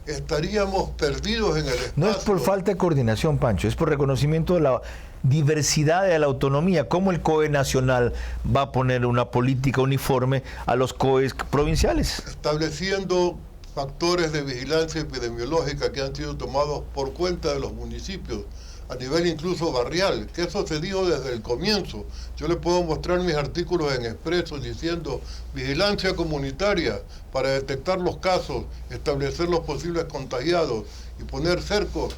estaríamos perdidos en el espacio. No es por falta de coordinación, Pancho, es por reconocimiento de la diversidad de la autonomía. ¿Cómo el COE nacional va a poner una política uniforme a los COEs provinciales? Estableciendo factores de vigilancia epidemiológica que han sido tomados por cuenta de los municipios, a nivel incluso barrial, que eso se dijo desde el comienzo. Yo le puedo mostrar mis artículos en Expreso diciendo vigilancia comunitaria para detectar los casos, establecer los posibles contagiados y poner cercos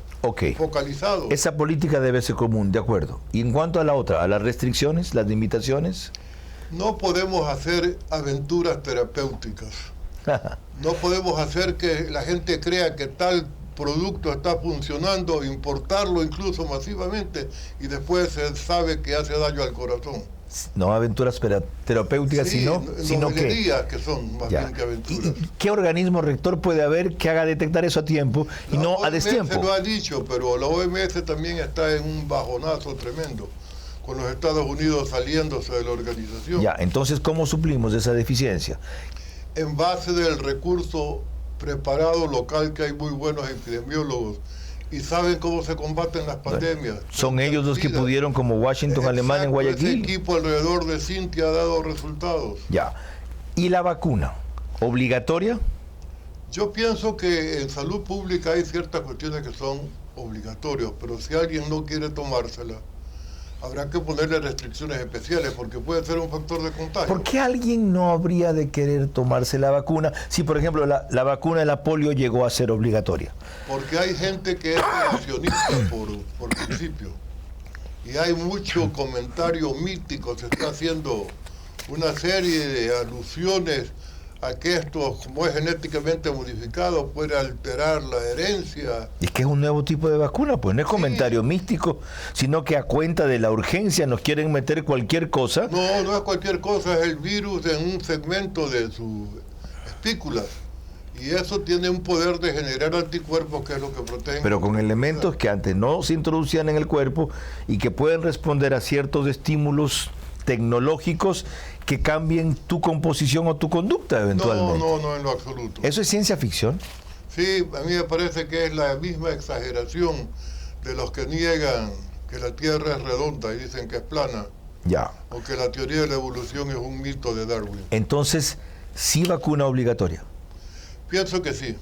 focalizados. Esa política debe ser común, de acuerdo. Y en cuanto a la otra, a las restricciones, las limitaciones. No podemos hacer aventuras terapéuticas. No podemos hacer que la gente crea que tal producto está funcionando, importarlo incluso masivamente y después se sabe que hace daño al corazón. No aventuras terapéuticas, sí, sino que son más bien que aventuras. ¿Y qué organismo rector puede haber que haga detectar eso a tiempo y no a destiempo? La OMS lo ha dicho, pero la OMS también está en un bajonazo tremendo, con los Estados Unidos saliéndose de la organización. Ya, entonces, ¿cómo suplimos esa deficiencia? en base del recurso preparado local, que hay muy buenos epidemiólogos y saben cómo se combaten las pandemias. Son ellos los que pudieron, como Washington, Alemania, en Guayaquil. Ese equipo alrededor de Cintia ha dado resultados. Ya. ¿Y la vacuna? ¿Obligatoria? Yo pienso que en salud pública hay ciertas cuestiones que son obligatorias, pero si alguien no quiere tomársela, habrá que ponerle restricciones especiales porque puede ser un factor de contagio. ¿Por qué alguien no habría de querer tomarse la vacuna si, por ejemplo, la vacuna de la polio llegó a ser obligatoria? Porque hay gente que es negacionista por principio. Y hay mucho comentario mítico, se está haciendo una serie de alusiones a que esto, como es genéticamente modificado, puede alterar la herencia. Y es que es un nuevo tipo de vacuna, pues no es comentario místico, sino que a cuenta de la urgencia nos quieren meter cualquier cosa. No, no es cualquier cosa, es el virus en un segmento de sus espículas. Y eso tiene un poder de generar anticuerpos, que es lo que protege. Pero con elementos que antes no se introducían en el cuerpo y que pueden responder a ciertos estímulos tecnológicos que cambien tu composición o tu conducta eventualmente. No, en lo absoluto. ¿Eso es ciencia ficción? Sí, a mí me parece que es la misma exageración de los que niegan que la Tierra es redonda y dicen que es plana. Ya. O que la teoría de la evolución es un mito de Darwin. Entonces, ¿sí vacuna obligatoria? Pienso que sí.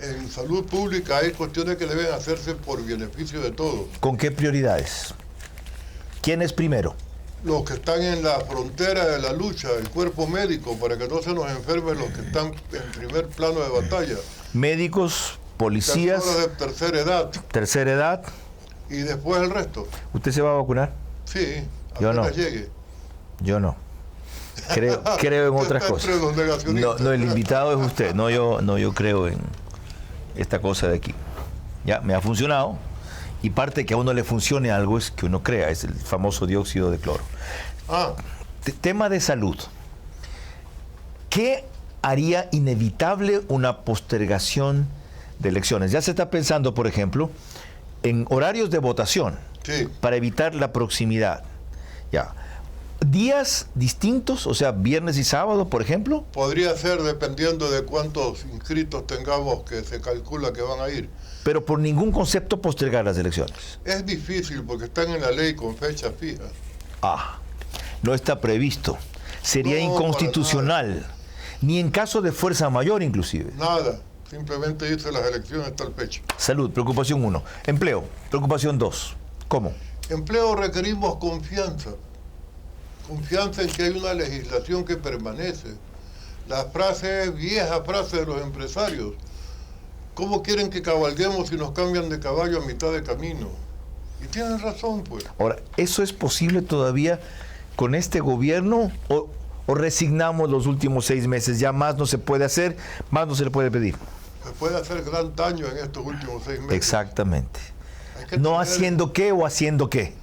En salud pública hay cuestiones que deben hacerse por beneficio de todos. ¿Con qué prioridades? ¿Quién es primero? Los que están en la frontera de la lucha, el cuerpo médico, para que no se nos enfermen los que están en primer plano de batalla. Médicos, policías. Personas de tercera edad. Tercera edad. Y después el resto. ¿Usted se va a vacunar? Sí, yo no. Llegue. Yo no. Creo en otras cosas. No, el invitado es usted. No, yo creo en esta cosa de aquí. Ya, me ha funcionado. Y parte que a uno le funcione algo es que uno crea, es el famoso dióxido de cloro. Tema de salud. ¿Qué haría inevitable una postergación de elecciones? Ya se está pensando, por ejemplo, en horarios de votación, sí, para evitar la proximidad. Ya. ¿Días distintos? O sea, viernes y sábado, por ejemplo. Podría ser, dependiendo de cuántos inscritos tengamos que se calcula que van a ir. Pero por ningún concepto postergar las elecciones. Es difícil porque están en la ley con fecha fija. No está previsto. Sería inconstitucional. Ni en caso de fuerza mayor, inclusive. Nada. Simplemente dice las elecciones tal fecha. Salud, preocupación 1. Empleo, preocupación 2. ¿Cómo? Empleo requerimos confianza. Confianza en que hay una legislación que permanece. La frase es vieja frase de los empresarios. ¿Cómo quieren que cabalguemos si nos cambian de caballo a mitad de camino? Y tienen razón, pues. Ahora, ¿eso es posible todavía con este gobierno o resignamos los últimos 6 meses? Ya más no se puede hacer, más no se le puede pedir. Se puede hacer gran daño en estos últimos 6 meses. Exactamente. No haciendo qué o haciendo qué.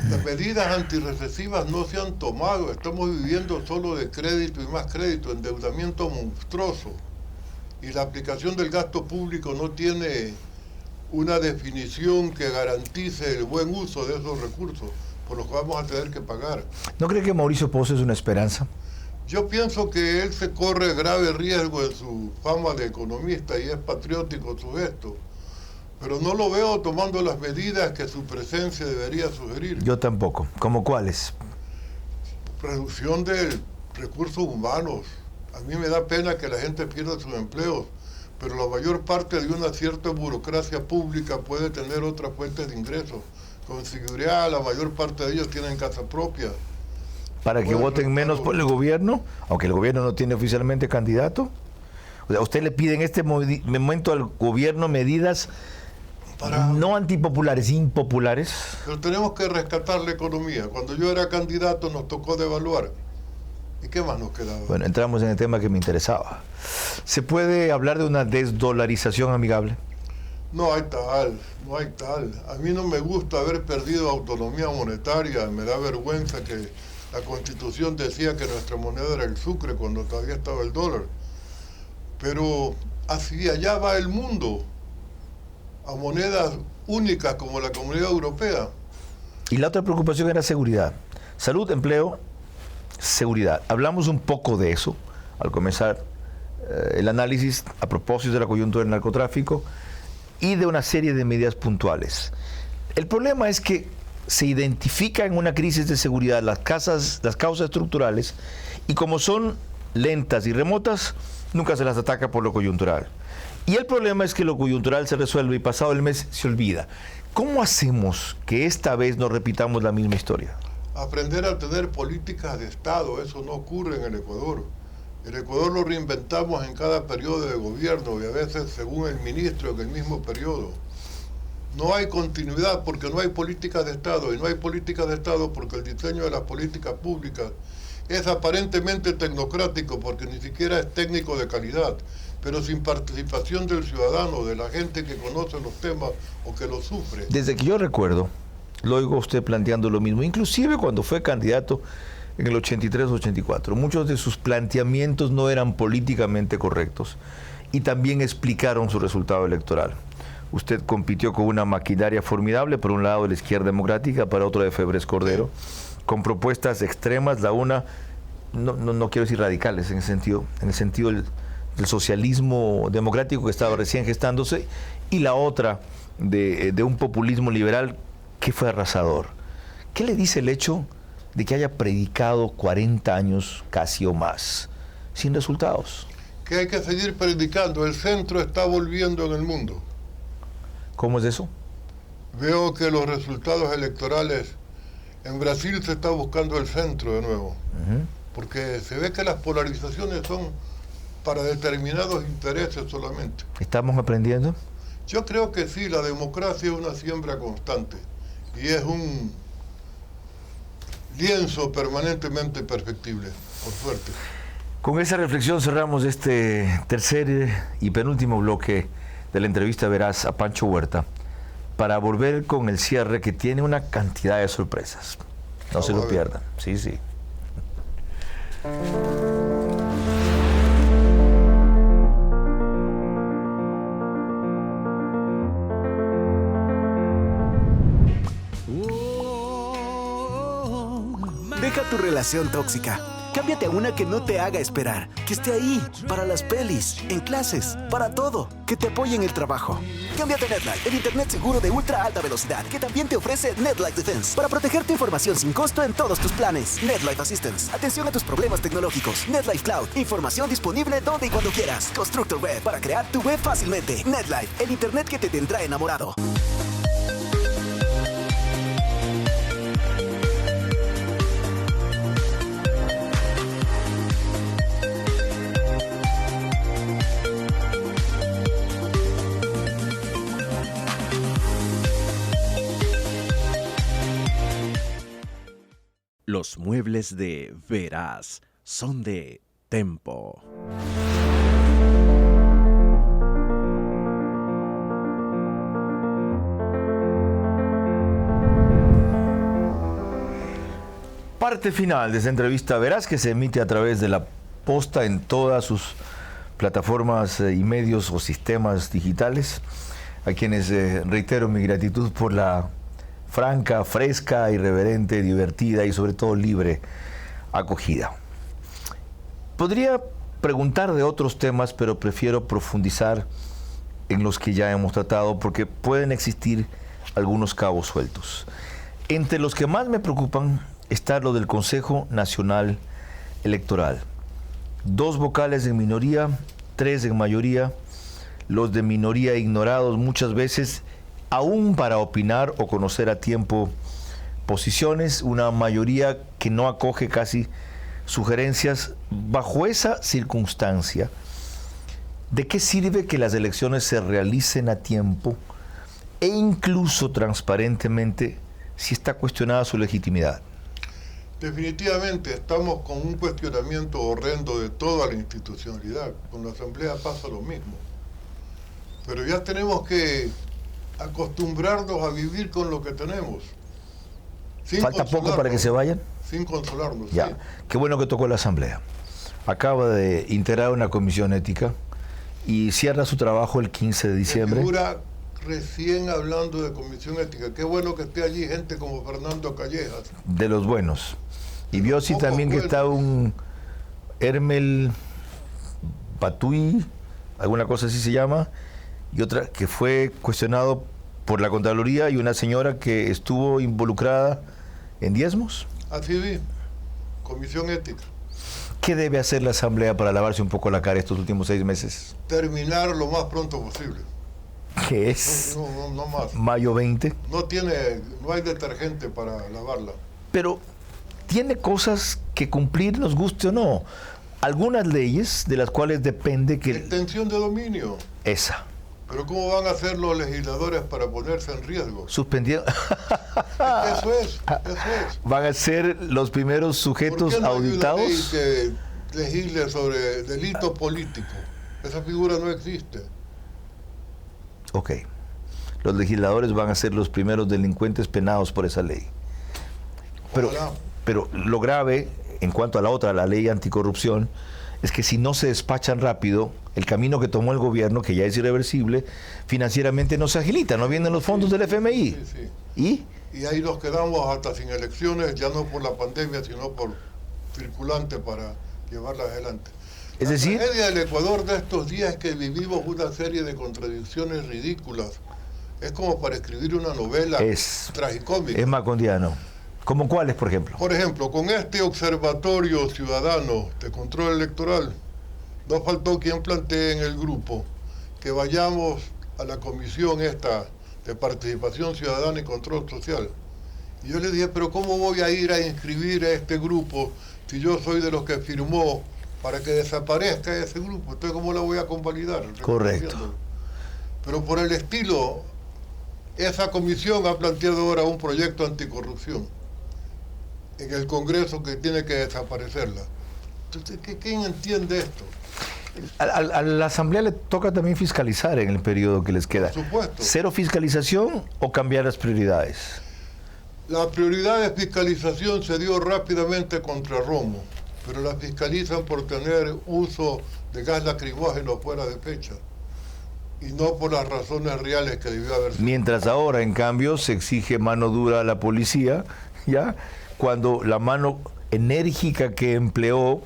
Las medidas antirrecesivas no se han tomado. Estamos viviendo solo de crédito y más crédito, endeudamiento monstruoso. Y la aplicación del gasto público no tiene una definición que garantice el buen uso de esos recursos, por los que vamos a tener que pagar. ¿No cree que Mauricio Pozo es una esperanza? Yo pienso que él se corre grave riesgo en su fama de economista y es patriótico su gesto, pero no lo veo tomando las medidas que su presencia debería sugerir. Yo tampoco. ¿Cómo cuáles? Reducción de recursos humanos. A mí me da pena que la gente pierda sus empleos, pero la mayor parte de una cierta burocracia pública puede tener otras fuentes de ingresos. Con seguridad, la mayor parte de ellos tienen casa propia. ¿Para que voten menos por el gobierno? Aunque el gobierno no tiene oficialmente candidato. O sea, ¿usted le pide en este momento al gobierno medidas no antipopulares, impopulares? Pero tenemos que rescatar la economía. Cuando yo era candidato nos tocó devaluar. ¿Y qué más nos quedaba? Bueno, entramos en el tema que me interesaba. ¿Se puede hablar de una desdolarización amigable? No hay tal. A mí no me gusta haber perdido autonomía monetaria. Me da vergüenza que la Constitución decía que nuestra moneda era el sucre cuando todavía estaba el dólar. Pero hacia allá va el mundo, a monedas únicas como la Comunidad Europea. Y la otra preocupación era seguridad. Salud, empleo, seguridad. Hablamos un poco de eso, al comenzar el análisis a propósito de la coyuntura del narcotráfico y de una serie de medidas puntuales. El problema es que se identifica en una crisis de seguridad las causas estructurales y como son lentas y remotas, nunca se las ataca por lo coyuntural. Y el problema es que lo coyuntural se resuelve y pasado el mes se olvida. ¿Cómo hacemos que esta vez no repitamos la misma historia? Aprender a tener políticas de Estado, eso no ocurre en el Ecuador. El Ecuador lo reinventamos en cada periodo de gobierno y a veces según el ministro en el mismo periodo. No hay continuidad porque no hay políticas de Estado, y no hay políticas de Estado porque el diseño de las políticas públicas es aparentemente tecnocrático porque ni siquiera es técnico de calidad, pero sin participación del ciudadano, de la gente que conoce los temas o que los sufre. Desde que yo recuerdo, lo oigo a usted planteando lo mismo, inclusive cuando fue candidato en el 83-84. Muchos de sus planteamientos no eran políticamente correctos y también explicaron su resultado electoral. Usted compitió con una maquinaria formidable, por un lado de la izquierda democrática, para otro de Febres Cordero, con propuestas extremas, la una, no quiero decir radicales, en el sentido del socialismo democrático que estaba recién gestándose, y la otra de un populismo liberal que fue arrasador. ¿Qué le dice el hecho de que haya predicado 40 años casi o más, sin resultados? Que hay que seguir predicando, el centro está volviendo en el mundo. ¿Cómo es eso? Veo que los resultados electorales, en Brasil se está buscando el centro de nuevo, porque se ve que las polarizaciones son para determinados intereses solamente. ¿Estamos aprendiendo? Yo creo que sí, la democracia es una siembra constante y es un lienzo permanentemente perfectible, por suerte. Con esa reflexión cerramos este tercer y penúltimo bloque de la entrevista Veraz a Pancho Huerta, para volver con el cierre que tiene una cantidad de sorpresas. No se lo pierdan. Sí, sí. Deja tu relación tóxica. Cámbiate a una que no te haga esperar, que esté ahí, para las pelis, en clases, para todo, que te apoye en el trabajo. Cámbiate a NetLife, el internet seguro de ultra alta velocidad, que también te ofrece NetLife Defense, para proteger tu información sin costo en todos tus planes. NetLife Assistance, atención a tus problemas tecnológicos. NetLife Cloud, información disponible donde y cuando quieras. Constructor Web, para crear tu web fácilmente. NetLife, el internet que te tendrá enamorado. Los muebles de Veraz son de Tempo. Parte final de esta entrevista Veraz, que se emite a través de la posta en todas sus plataformas y medios o sistemas digitales, a quienes reitero mi gratitud por la franca, fresca, irreverente, divertida y sobre todo libre acogida. Podría preguntar de otros temas, pero prefiero profundizar en los que ya hemos tratado porque pueden existir algunos cabos sueltos. Entre los que más me preocupan está lo del Consejo Nacional Electoral. 2 vocales en minoría, 3 en mayoría, los de minoría ignorados muchas veces aún para opinar o conocer a tiempo posiciones, una mayoría que no acoge casi sugerencias. Bajo esa circunstancia, ¿de qué sirve que las elecciones se realicen a tiempo e incluso transparentemente si está cuestionada su legitimidad? Definitivamente estamos con un cuestionamiento horrendo de toda la institucionalidad. Con la Asamblea pasa lo mismo. Pero ya tenemos que acostumbrarnos a vivir con lo que tenemos. ¿Falta poco para que se vayan? Sin consolarnos. Ya, sí. Qué bueno que tocó la Asamblea. Acaba de integrar una comisión ética y cierra su trabajo el 15 de diciembre. Figura recién hablando de comisión ética. Qué bueno que esté allí gente como Fernando Callejas. De los buenos. Y vio sí también que está un Hermel Patuí, alguna cosa así se llama, y otra que fue cuestionado por la Contraloría, y una señora que estuvo involucrada en diezmos. Así vi, Comisión Ética. ¿Qué debe hacer la Asamblea para lavarse un poco la cara estos últimos 6 meses? Terminar lo más pronto posible. ¿Qué es? No más. Mayo 20. No hay detergente para lavarla. Pero tiene cosas que cumplir, nos guste o no. Algunas leyes de las cuales depende que... Extensión de dominio. Esa. Pero ¿cómo van a hacer los legisladores para ponerse en riesgo? Suspendieron. Eso es. Van a ser los primeros sujetos ¿Por qué no auditados? Hay una ley que legisle sobre delito político? Esa figura no existe. Ok. Los legisladores van a ser los primeros delincuentes penados por esa ley. Pero lo grave, en cuanto a la otra, la ley anticorrupción, es que si no se despachan rápido, el camino que tomó el gobierno, que ya es irreversible, financieramente no se agilita, no vienen los fondos del FMI. Sí. Y ahí nos quedamos hasta sin elecciones, ya no por la pandemia, sino por circulante para llevarlas adelante. Es decir, la tragedia del Ecuador de estos días es que vivimos una serie de contradicciones ridículas. Es como para escribir una novela tragicómica. Es macondiano. ¿Como cuáles, por ejemplo? Por ejemplo, con este observatorio ciudadano de control electoral, no faltó quien plantee en el grupo que vayamos a la comisión esta de participación ciudadana y control social. Y yo le dije, pero ¿cómo voy a ir a inscribir a este grupo si yo soy de los que firmó para que desaparezca ese grupo? Entonces, ¿cómo la voy a convalidar? Correcto. Pero por el estilo, esa comisión ha planteado ahora un proyecto anticorrupción en el Congreso que tiene que desaparecerla. Entonces, ¿quién entiende esto? A la Asamblea le toca también fiscalizar en el periodo que les queda. Por supuesto. ¿Cero fiscalización o cambiar las prioridades? La prioridad de fiscalización se dio rápidamente contra Romo, pero la fiscalizan por tener uso de gas lacrimógeno fuera de fecha y no por las razones reales que debió haber sido. Mientras ahora, en cambio, se exige mano dura a la policía, ¿ya? Cuando la mano enérgica que empleó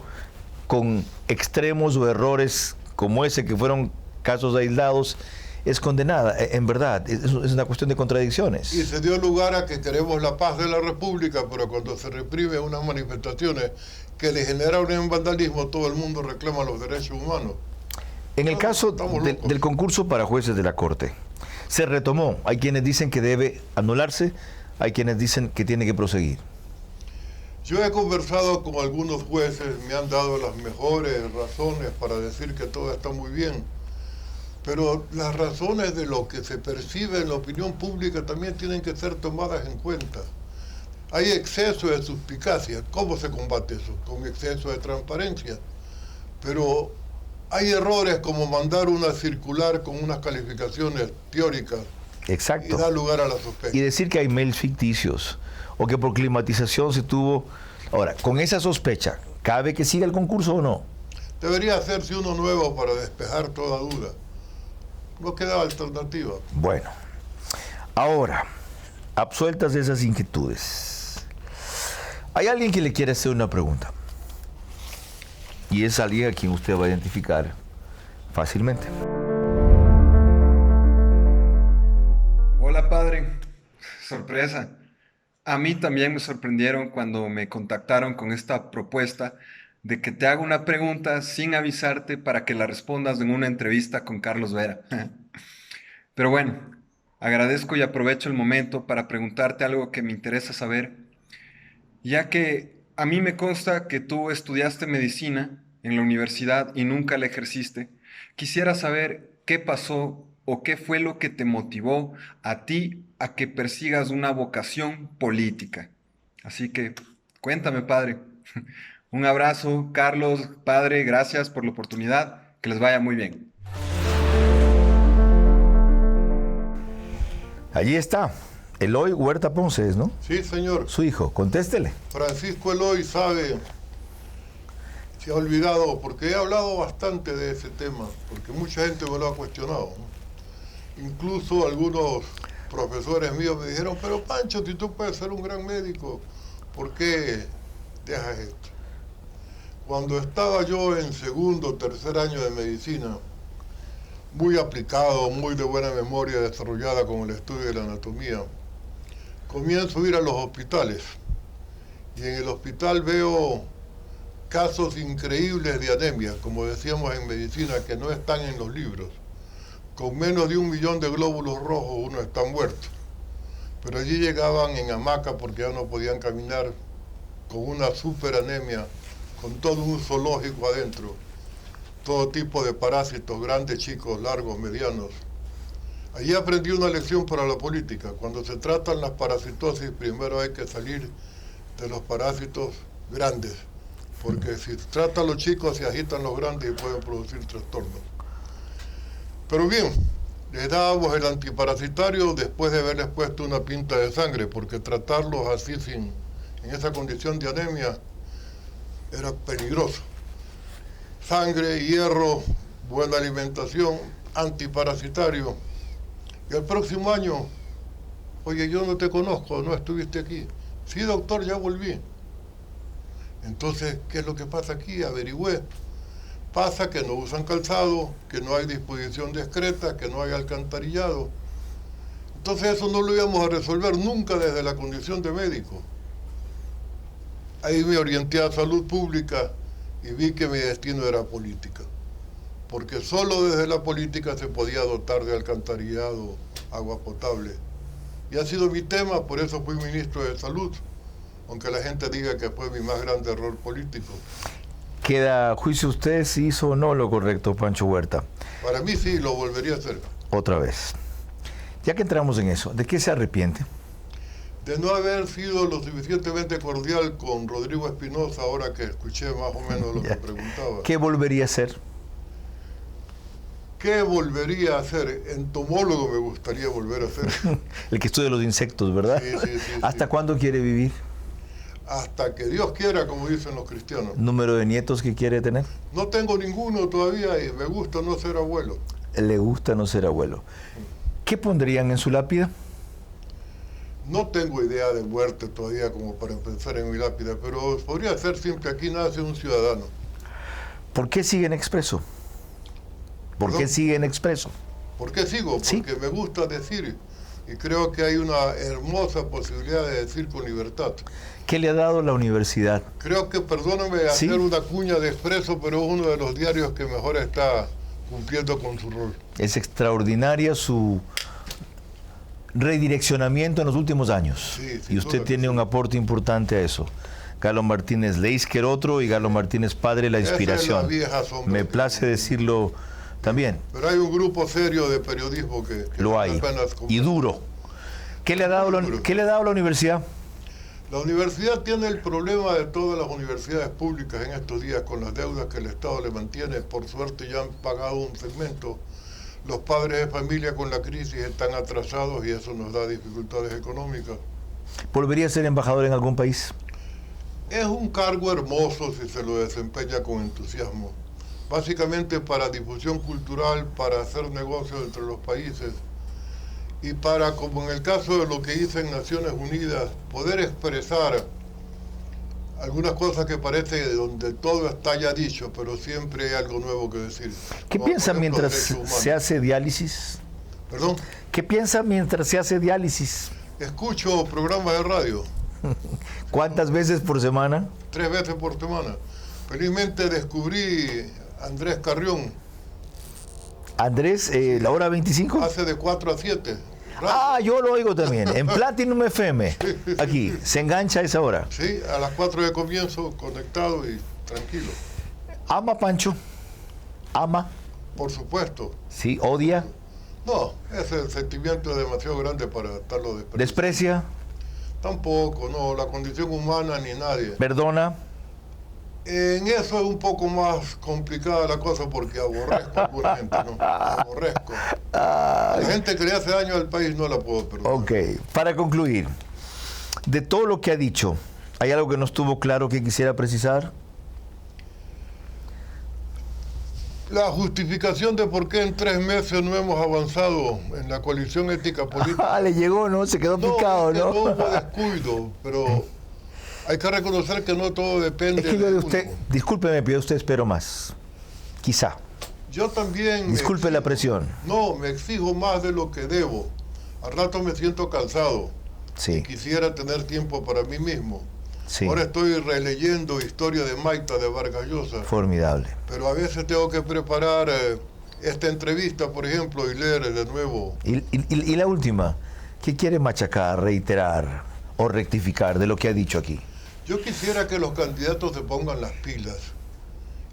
con extremos o errores como ese, que fueron casos aislados, es condenada. En verdad, es una cuestión de contradicciones. Y se dio lugar a que queremos la paz de la República, pero cuando se reprime unas manifestaciones que le generan un vandalismo, todo el mundo reclama los derechos humanos. En el caso del concurso para jueces de la Corte, se retomó. Hay quienes dicen que debe anularse, hay quienes dicen que tiene que proseguir. Yo he conversado con algunos jueces, me han dado las mejores razones para decir que todo está muy bien, pero las razones de lo que se percibe en la opinión pública también tienen que ser tomadas en cuenta. Hay exceso de suspicacia. ¿Cómo se combate eso? Con exceso de transparencia. Pero hay errores como mandar una circular con unas calificaciones teóricas. Exacto. Y da lugar a la sospecha. Y decir que hay mails ficticios o que por climatización se tuvo... Ahora, con esa sospecha, ¿cabe que siga el concurso o no? Debería hacerse uno nuevo para despejar toda duda. No queda alternativa. Bueno, ahora, absueltas de esas inquietudes, hay alguien que le quiere hacer una pregunta. Y es alguien a quien usted va a identificar fácilmente. Hola, padre. Sorpresa. A mí también me sorprendieron cuando me contactaron con esta propuesta de que te haga una pregunta sin avisarte para que la respondas en una entrevista con Carlos Vera. Pero bueno, agradezco y aprovecho el momento para preguntarte algo que me interesa saber, ya que a mí me consta que tú estudiaste medicina en la universidad y nunca la ejerciste. Quisiera saber qué pasó o qué fue lo que te motivó a ti a que persigas una vocación política. Así que, cuéntame, padre. Un abrazo, Carlos, padre, gracias por la oportunidad. Que les vaya muy bien. Allí está. Eloy Huerta Ponce, ¿no? Sí, señor. Su hijo, contéstele. Francisco Eloy sabe, se ha olvidado, porque he hablado bastante de ese tema, porque mucha gente me lo ha cuestionado, ¿no? Incluso algunos profesores míos me dijeron, pero Pancho, si tú puedes ser un gran médico, ¿por qué dejas esto? Cuando estaba yo en segundo o tercer año de medicina, muy aplicado, muy de buena memoria, desarrollada con el estudio de la anatomía, comienzo a ir a los hospitales. Y en el hospital veo casos increíbles de anemia, como decíamos en medicina, que no están en los libros. Con menos de 1 millón de glóbulos rojos uno está muerto. Pero allí llegaban en hamaca porque ya no podían caminar, con una super anemia, con todo un zoológico adentro, todo tipo de parásitos, grandes, chicos, largos, medianos. Allí aprendí una lección para la política. Cuando se tratan las parasitosis, primero hay que salir de los parásitos grandes, porque si se tratan los chicos se agitan los grandes y pueden producir trastornos. Pero bien, les dábamos el antiparasitario después de haberles puesto una pinta de sangre, porque tratarlos así en esa condición de anemia era peligroso. Sangre, hierro, buena alimentación, antiparasitario. Y el próximo año, oye, yo no te conozco, no estuviste aquí. Sí, doctor, ya volví. Entonces, ¿qué es lo que pasa aquí? Averigüé. Pasa que no usan calzado, que no hay disposición discreta, que no hay alcantarillado. Entonces eso no lo íbamos a resolver nunca desde la condición de médico. Ahí me orienté a salud pública y vi que mi destino era política. Porque solo desde la política se podía dotar de alcantarillado, agua potable. Y ha sido mi tema, por eso fui ministro de Salud, aunque la gente diga que fue mi más grande error político. ¿Queda a juicio usted si hizo o no lo correcto, Pancho Huerta? Para mí sí, lo volvería a hacer. Otra vez. Ya que entramos en eso, ¿de qué se arrepiente? De no haber sido lo suficientemente cordial con Rodrigo Espinosa, ahora que escuché más o menos lo que preguntaba. ¿Qué volvería a hacer? ¿Qué volvería a hacer? Entomólogo me gustaría volver a hacer. El que estudia los insectos, ¿verdad? Sí. ¿Hasta cuándo quiere vivir? Hasta que Dios quiera, como dicen los cristianos. ¿Número de nietos que quiere tener? No tengo ninguno todavía y me gusta no ser abuelo. Le gusta no ser abuelo. ¿Qué pondrían en su lápida? No tengo idea de muerte todavía como para pensar en mi lápida, pero podría ser siempre aquí nace un ciudadano. ¿Por qué sigue en Expreso? ¿Por qué sigue en Expreso? ¿Por qué sigo? ¿Sí? Porque me gusta decir y creo que hay una hermosa posibilidad de decir con libertad. ¿Qué le ha dado la universidad? Creo que, perdóname hacer una cuña de Expreso, pero es uno de los diarios que mejor está cumpliendo con su rol. Es extraordinaria su redireccionamiento en los últimos años. Sí, y usted tiene un aporte importante a eso. Galo Martínez Leizker otro y Galo Martínez padre, la inspiración. Esa es la vieja sombra. Me place decirlo también. Pero hay un grupo serio de periodismo que lo hay. Y duro. ¿Qué le ha dado la universidad? La universidad tiene el problema de todas las universidades públicas en estos días con las deudas que el Estado le mantiene. Por suerte ya han pagado un segmento. Los padres de familia con la crisis están atrasados y eso nos da dificultades económicas. ¿Volvería a ser embajador en algún país? Es un cargo hermoso si se lo desempeña con entusiasmo. Básicamente para difusión cultural, para hacer negocios entre los países y para, como en el caso de lo que hice en Naciones Unidas, poder expresar algunas cosas que parece donde todo está ya dicho, pero siempre hay algo nuevo que decir. ¿Qué piensa mientras se hace diálisis? ¿Perdón? ¿Qué piensa mientras se hace diálisis? Escucho programas de radio. ¿Cuántas veces por semana? 3 veces por semana. Felizmente descubrí a Andrés Carrión. Andrés, la hora 25. Hace de 4 a 7. Ah, yo lo oigo también, en Platinum FM, aquí, se engancha a esa hora. Sí, a las 4 de comienzo, conectado y tranquilo. ¿Ama Pancho? ¿Ama? Por supuesto. ¿Sí? ¿Odia? No, ese sentimiento es demasiado grande para estarlo despreciando. ¿Desprecia? Tampoco, no, la condición humana ni nadie. ¿Perdona? En eso es un poco más complicada la cosa porque aborrezco a alguna gente, ¿no? Aborrezco. La gente que le hace daño al país no la puedo perdonar. Ok, para concluir, de todo lo que ha dicho, ¿hay algo que no estuvo claro que quisiera precisar? La justificación de por qué en 3 meses no hemos avanzado en la coalición ética política. Le llegó, ¿no? Se quedó picado, ¿no? No hubo descuido, pero Hay que reconocer que no todo depende Es que yo de usted, uno. discúlpeme, pero usted espero más. Quizá. Yo también... Disculpe la presión. No, me exijo más de lo que debo. Al rato me siento cansado. Sí. Y quisiera tener tiempo para mí mismo. Sí. Ahora estoy releyendo Historia de Maita de Vargas Llosa. Formidable. Pero a veces tengo que preparar esta entrevista, por ejemplo, y leer de nuevo. Y la última, ¿qué quiere machacar, reiterar o rectificar de lo que ha dicho aquí? Yo quisiera que los candidatos se pongan las pilas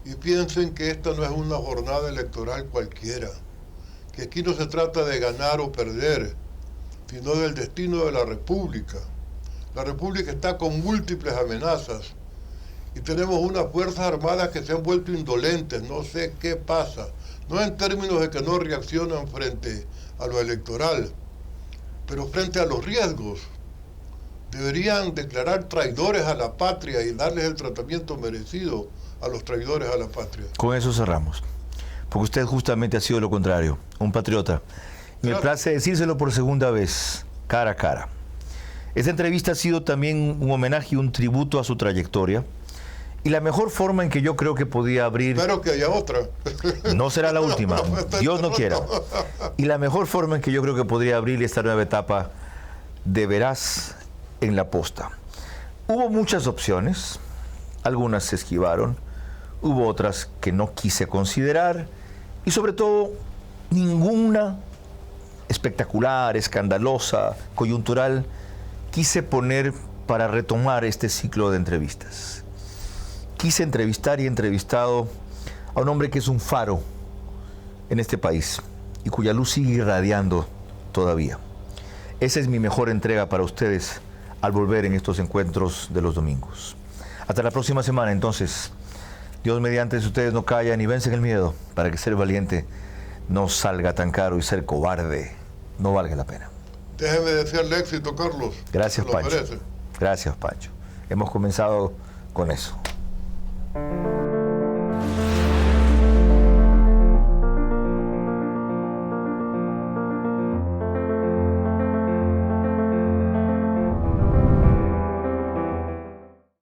y piensen que esta no es una jornada electoral cualquiera, que aquí no se trata de ganar o perder, sino del destino de la República. La República está con múltiples amenazas y tenemos unas Fuerzas Armadas que se han vuelto indolentes, no sé qué pasa, no en términos de que no reaccionan frente a lo electoral, pero frente a los riesgos. Deberían declarar traidores a la patria y darles el tratamiento merecido a los traidores a la patria. Con eso cerramos. Porque usted justamente ha sido lo contrario, un patriota. Y me place decírselo por segunda vez, cara a cara. Esta entrevista ha sido también un homenaje y un tributo a su trayectoria. Y la mejor forma en que yo creo que podía abrir... Espero que haya otra. No será la última, Dios no quiera. Y la mejor forma en que yo creo que podría abrir esta nueva etapa de Veraz en la posta. Hubo muchas opciones, algunas se esquivaron, hubo otras que no quise considerar y sobre todo ninguna espectacular, escandalosa, coyuntural quise poner para retomar este ciclo de entrevistas. Quise entrevistar y he entrevistado a un hombre que es un faro en este país y cuya luz sigue irradiando todavía. Esa es mi mejor entrega para ustedes al volver en estos encuentros de los domingos. Hasta la próxima semana, entonces. Dios mediante, si ustedes no callan y vencen el miedo, para que ser valiente no salga tan caro y ser cobarde no valga la pena. Déjeme desearle éxito, Carlos. Gracias, Lo Pancho. merece. Gracias, Pancho. Hemos comenzado con eso.